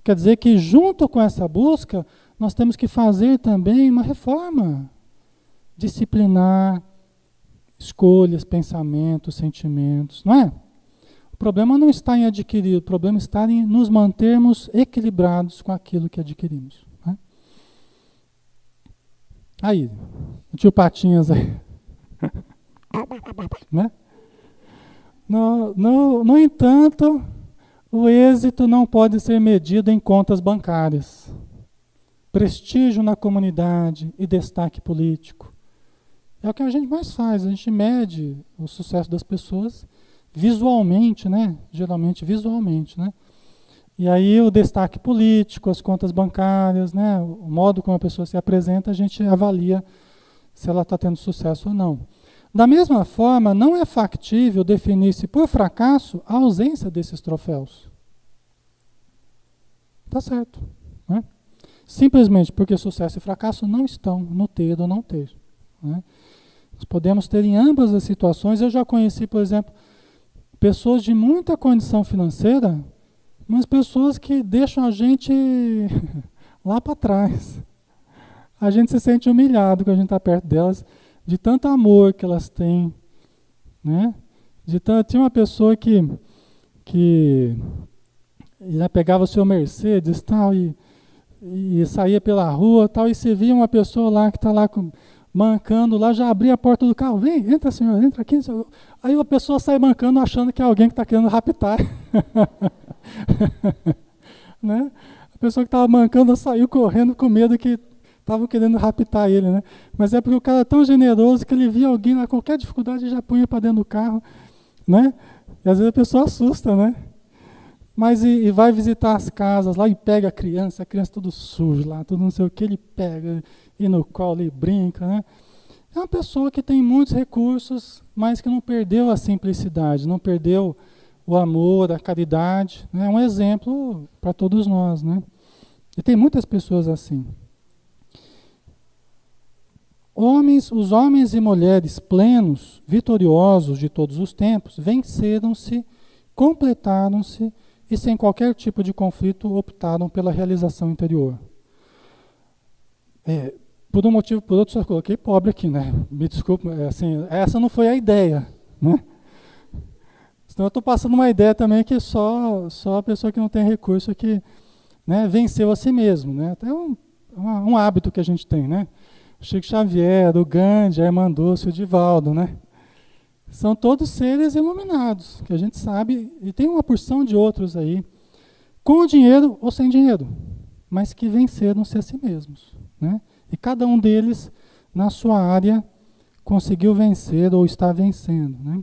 Quer dizer que junto com essa busca, nós temos que fazer também uma reforma. Disciplinar escolhas, pensamentos, sentimentos, não é? O problema não está em adquirir, o problema está em nos mantermos equilibrados com aquilo que adquirimos. Né? Aí, o tio Patinhas aí. Né? No entanto, o êxito não pode ser medido em contas bancárias, prestígio na comunidade e destaque político. É o que a gente mais faz, a gente mede o sucesso das pessoas visualmente, né? Geralmente visualmente, né? E aí o destaque político, as contas bancárias, né? O modo como a pessoa se apresenta, a gente avalia se ela está tendo sucesso ou não. Da mesma forma, não é factível definir-se por fracasso a ausência desses troféus. Tá certo, né? Simplesmente porque sucesso e fracasso não estão no ter ou não ter, né? Nós podemos ter em ambas as situações. Eu já conheci, por exemplo, pessoas de muita condição financeira, mas pessoas que deixam a gente lá para trás. A gente se sente humilhado quando a gente está perto delas, de tanto amor que elas têm, né? Tinha uma pessoa que né, pegava o seu Mercedes tal, e saía pela rua tal, e se via uma pessoa lá que está lá mancando lá, já abria a porta do carro, vem, entra senhor, entra aqui. Senhor. Aí a pessoa sai mancando achando que é alguém que está querendo raptar. Né? A pessoa que estava mancando saiu correndo com medo que estavam querendo raptar ele, né? Mas é porque o cara é tão generoso que ele via alguém lá, qualquer dificuldade já punha para dentro do carro, né? E às vezes a pessoa assusta, né? Mas e vai visitar as casas lá e pega a criança tudo sujo lá, tudo não sei o que, ele pega e no colo e brinca, né? É uma pessoa que tem muitos recursos, mas que não perdeu a simplicidade, não perdeu o amor, a caridade, né? É um exemplo para todos nós, né? E tem muitas pessoas assim. Os homens e mulheres plenos, vitoriosos de todos os tempos, venceram-se, completaram-se e sem qualquer tipo de conflito optaram pela realização interior. Por um motivo ou por outro, só coloquei pobre aqui, né? Me desculpe, assim, essa não foi a ideia, né? Senão eu estou passando uma ideia também que só a pessoa que não tem recurso que, né, venceu a si mesmo, né? Até um hábito que a gente tem, né? O Chico Xavier, o Gandhi, a Irmã Dulce, o Divaldo, né? São todos seres iluminados, que a gente sabe, e tem uma porção de outros aí, com dinheiro ou sem dinheiro, mas que venceram-se a si mesmos, né? E cada um deles, na sua área, conseguiu vencer ou está vencendo, né?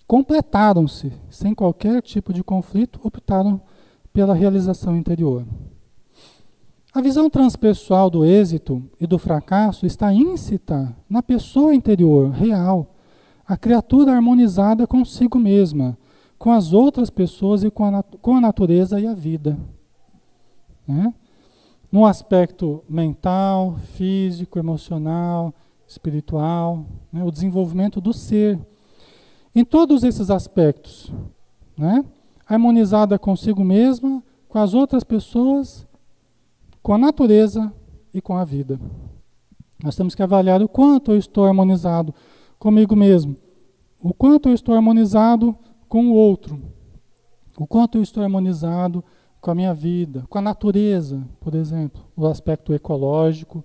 Completaram-se, sem qualquer tipo de conflito, optaram pela realização interior. A visão transpessoal do êxito e do fracasso está íncita na pessoa interior, real, a criatura harmonizada consigo mesma, com as outras pessoas e com a natureza e a vida. Né? No aspecto mental, físico, emocional, espiritual, né? O desenvolvimento do ser. Em todos esses aspectos, né? Harmonizada consigo mesma, com as outras pessoas, com a natureza e com a vida. Nós temos que avaliar o quanto eu estou harmonizado comigo mesmo, o quanto eu estou harmonizado com o outro, o quanto eu estou harmonizado com a minha vida, com a natureza, por exemplo, o aspecto ecológico.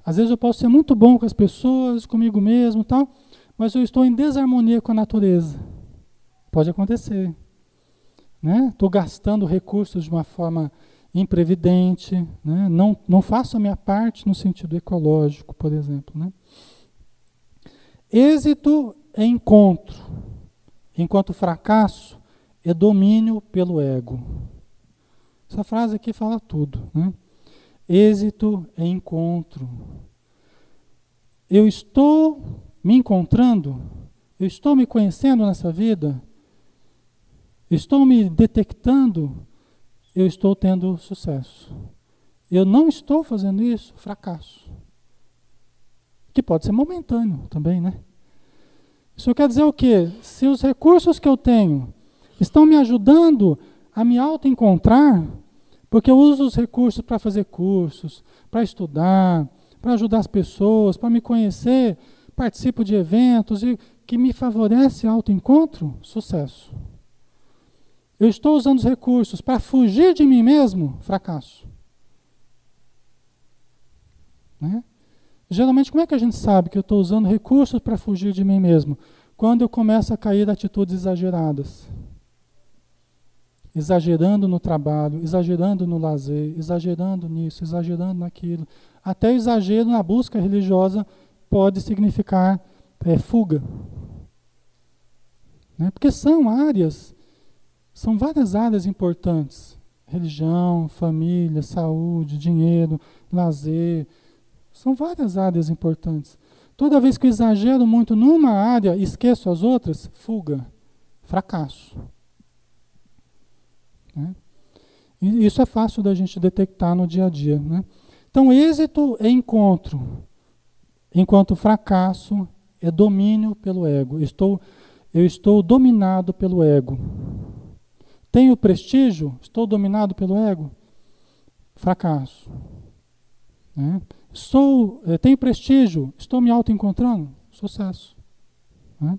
Às vezes eu posso ser muito bom com as pessoas, comigo mesmo, tal, mas eu estou em desarmonia com a natureza. Pode acontecer, né? Estou gastando recursos de uma forma imprevidente, né? Não faço a minha parte no sentido ecológico, por exemplo, né? Êxito é encontro, enquanto fracasso é domínio pelo ego. Essa frase aqui fala tudo, né? Êxito é encontro. Eu estou me encontrando? Eu estou me conhecendo nessa vida? Estou me detectando? Eu estou tendo sucesso. Eu não estou fazendo isso, fracasso. Que pode ser momentâneo também, né? Isso quer dizer o quê? Se os recursos que eu tenho estão me ajudando a me auto-encontrar, porque eu uso os recursos para fazer cursos, para estudar, para ajudar as pessoas, para me conhecer, participo de eventos que me favorece auto-encontro, sucesso. Eu estou usando os recursos para fugir de mim mesmo, fracasso. Né? Geralmente, como é que a gente sabe que eu estou usando recursos para fugir de mim mesmo? quando eu começo a cair atitudes exageradas. Exagerando no trabalho, exagerando no lazer, exagerando nisso, exagerando naquilo. Até o exagero na busca religiosa pode significar fuga. Né? Porque são várias áreas importantes. Religião, família, saúde, dinheiro, lazer. São várias áreas importantes. Toda vez que eu exagero muito numa área e esqueço as outras, fuga, fracasso. Né? E isso é fácil da gente detectar no dia a dia. Né? Então, êxito é encontro, enquanto fracasso é domínio pelo ego. Eu estou dominado pelo ego. Tenho prestígio? Estou dominado pelo ego? Fracasso. Né? Tenho prestígio? Estou me auto-encontrando? Sucesso. Né?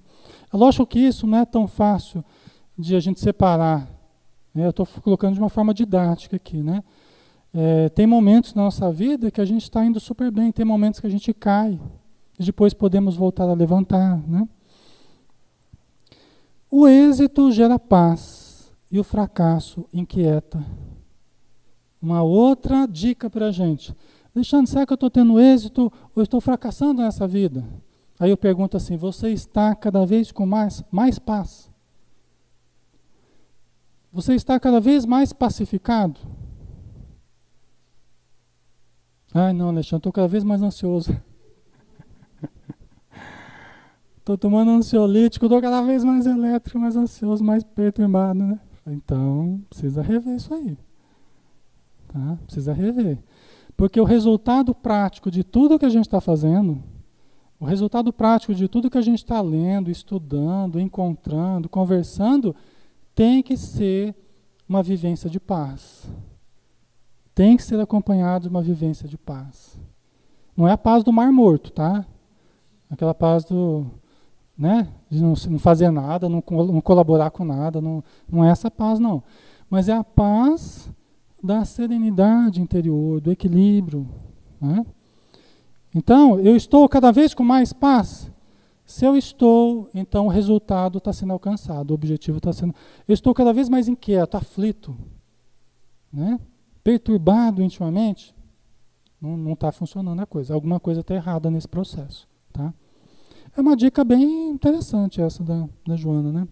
É lógico que isso não é tão fácil de a gente separar. Né? Eu estou colocando de uma forma didática aqui. Né? Tem momentos na nossa vida que a gente está indo super bem, tem momentos que a gente cai, e depois podemos voltar a levantar. Né? O êxito gera paz. E o fracasso inquieta. Uma outra dica para a gente. Alexandre, será que eu estou tendo êxito ou estou fracassando nessa vida? Aí eu pergunto assim, você está cada vez com mais paz? Você está cada vez mais pacificado? Ai não, Alexandre, estou cada vez mais ansioso. Estou tomando ansiolítico, estou cada vez mais elétrico, mais ansioso, mais perturbado, né? Então, precisa rever isso aí. Tá? Precisa rever. Porque o resultado prático de tudo que a gente está fazendo, o resultado prático de tudo que a gente está lendo, estudando, encontrando, conversando, tem que ser uma vivência de paz. Tem que ser acompanhado de uma vivência de paz. Não é a paz do Mar Morto, tá? Aquela paz do... Né? De não fazer nada, não colaborar com nada, não é essa paz não, mas é a paz da serenidade interior, do equilíbrio. Né? Então, eu estou cada vez com mais paz? Se eu estou, então o resultado está sendo alcançado, o objetivo está sendo... Eu estou cada vez mais inquieto, aflito, né? Perturbado intimamente, não está funcionando a coisa, alguma coisa está errada nesse processo. Tá? É uma dica bem interessante essa da Joana, né?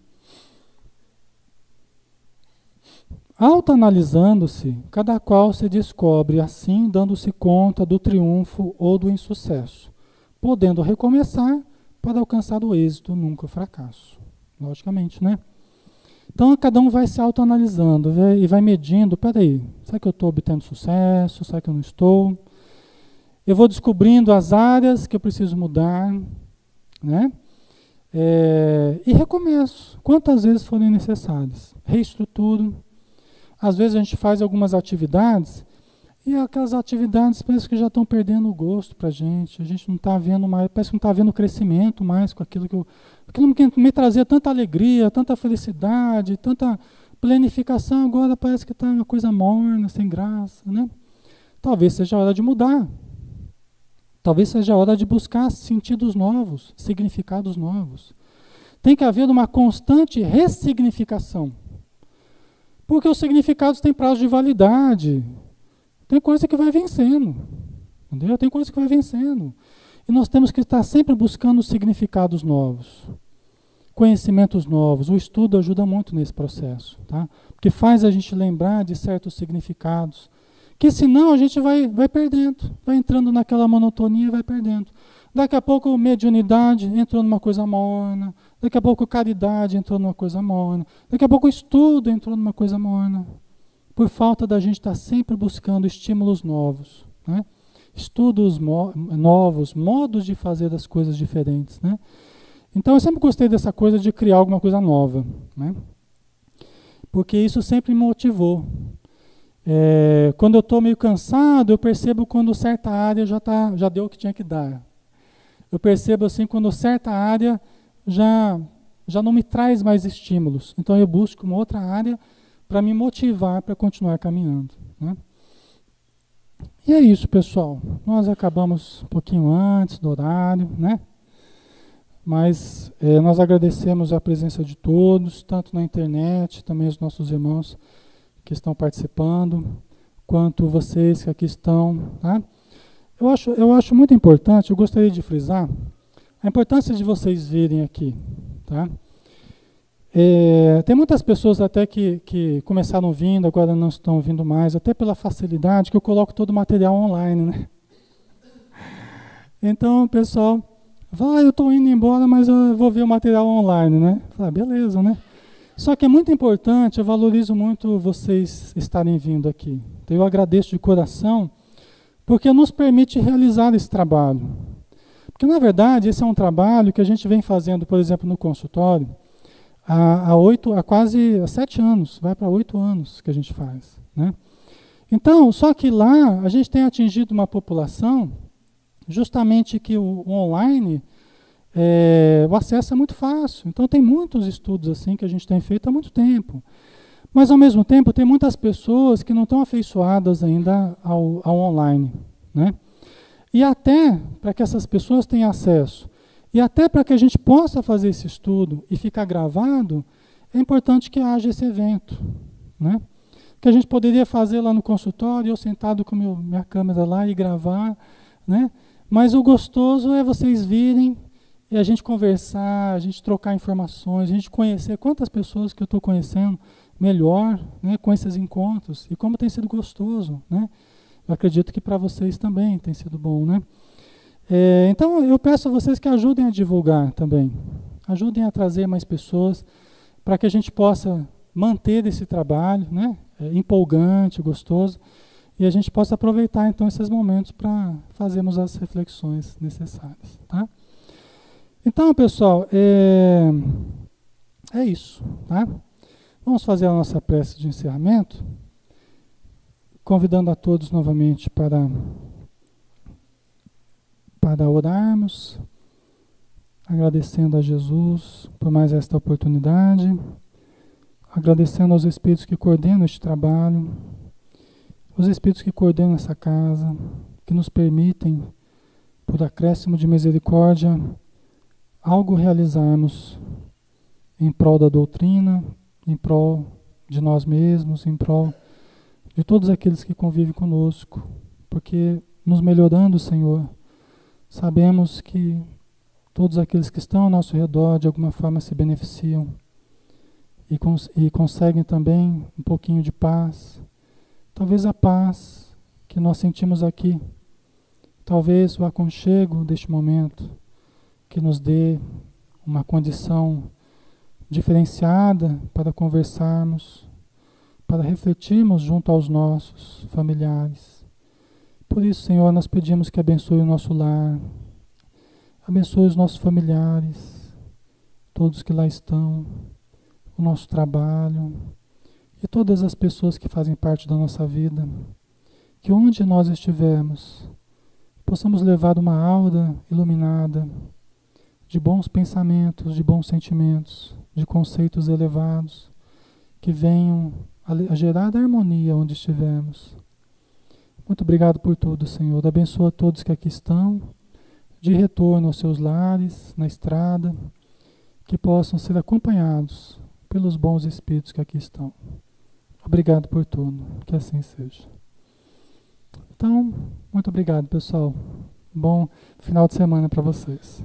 Autoanalisando-se, cada qual se descobre assim, dando-se conta do triunfo ou do insucesso, podendo recomeçar para alcançar o êxito, nunca o fracasso. Logicamente, né? Então, cada um vai se autoanalisando e vai medindo, peraí, será que eu estou obtendo sucesso? Será que eu não estou? Eu vou descobrindo as áreas que eu preciso mudar, né? E recomeço, quantas vezes forem necessárias. Reestruturo. Às vezes a gente faz algumas atividades e aquelas atividades parece que já estão perdendo o gosto para a gente não está vendo mais, parece que não está vendo crescimento mais com aquilo que me trazia tanta alegria, tanta felicidade, tanta planificação, agora parece que está uma coisa morna, sem graça, né? Talvez seja a hora de mudar. Talvez seja a hora de buscar sentidos novos, significados novos. Tem que haver uma constante ressignificação. Porque os significados têm prazo de validade. Tem coisa que vai vencendo. Entendeu? Tem coisa que vai vencendo. E nós temos que estar sempre buscando significados novos. Conhecimentos novos. O estudo ajuda muito nesse processo. Tá? Porque faz a gente lembrar de certos significados. Que senão a gente vai perdendo, vai entrando naquela monotonia e vai perdendo. Daqui a pouco mediunidade entrou numa coisa morna, daqui a pouco caridade entrou numa coisa morna, daqui a pouco estudo entrou numa coisa morna. Por falta da gente estar sempre buscando estímulos novos, né? Estudos novos, modos de fazer as coisas diferentes. Né? Então eu sempre gostei dessa coisa de criar alguma coisa nova, né? Porque isso sempre me motivou. Quando eu estou meio cansado, eu percebo quando certa área já deu o que tinha que dar. Eu percebo assim quando certa área já não me traz mais estímulos. Então eu busco uma outra área para me motivar para continuar caminhando. Né? E é isso, pessoal. Nós acabamos um pouquinho antes do horário, né? Mas nós agradecemos a presença de todos, tanto na internet, também os nossos irmãos que estão participando, quanto vocês que aqui estão. Tá? Eu acho muito importante, eu gostaria de frisar, a importância de vocês virem aqui. Tá? Tem muitas pessoas até que começaram vindo, agora não estão vindo mais, até pela facilidade que eu coloco todo o material online, né? Então, pessoal, eu estou indo embora, mas eu vou ver o material online, né? Beleza, né? Só que é muito importante, eu valorizo muito vocês estarem vindo aqui. Então, eu agradeço de coração, porque nos permite realizar esse trabalho. Porque, na verdade, esse é um trabalho que a gente vem fazendo, por exemplo, no consultório, há quase 7 anos, vai para 8 anos que a gente faz, né? Então, só que lá a gente tem atingido uma população justamente que o online, o acesso é muito fácil. Então tem muitos estudos assim que a gente tem feito há muito tempo. Mas ao mesmo tempo tem muitas pessoas que não estão afeiçoadas ainda ao online, né? E até para que essas pessoas tenham acesso, e até para que a gente possa fazer esse estudo e ficar gravado, é importante que haja esse evento, né? Que a gente poderia fazer lá no consultório, eu sentado com minha câmera lá e gravar, né? Mas o gostoso é vocês virem e a gente conversar, a gente trocar informações, a gente conhecer quantas pessoas que eu estou conhecendo melhor, né, com esses encontros, e como tem sido gostoso, né? Eu acredito que para vocês também tem sido bom, né? Então eu peço a vocês que ajudem a divulgar também, ajudem a trazer mais pessoas para que a gente possa manter esse trabalho, né, empolgante, gostoso, e a gente possa aproveitar então esses momentos para fazermos as reflexões necessárias, tá? Então, pessoal, é isso, tá? Vamos fazer a nossa prece de encerramento, convidando a todos novamente para orarmos, agradecendo a Jesus por mais esta oportunidade, agradecendo aos Espíritos que coordenam este trabalho, os Espíritos que coordenam essa casa, que nos permitem, por acréscimo de misericórdia, algo realizarmos em prol da doutrina, em prol de nós mesmos, em prol de todos aqueles que convivem conosco, porque nos melhorando, Senhor, sabemos que todos aqueles que estão ao nosso redor de alguma forma se beneficiam e conseguem também um pouquinho de paz, talvez a paz que nós sentimos aqui, talvez o aconchego deste momento que nos dê uma condição diferenciada para conversarmos, para refletirmos junto aos nossos familiares. Por isso, Senhor, nós pedimos que abençoe o nosso lar, abençoe os nossos familiares, todos que lá estão, o nosso trabalho e todas as pessoas que fazem parte da nossa vida, que onde nós estivermos, possamos levar uma aura iluminada de bons pensamentos, de bons sentimentos, de conceitos elevados, que venham a gerar harmonia onde estivermos. Muito obrigado por tudo, Senhor. Abençoa todos que aqui estão, de retorno aos seus lares, na estrada, que possam ser acompanhados pelos bons espíritos que aqui estão. Obrigado por tudo, que assim seja. Então, muito obrigado, pessoal. Bom final de semana para vocês.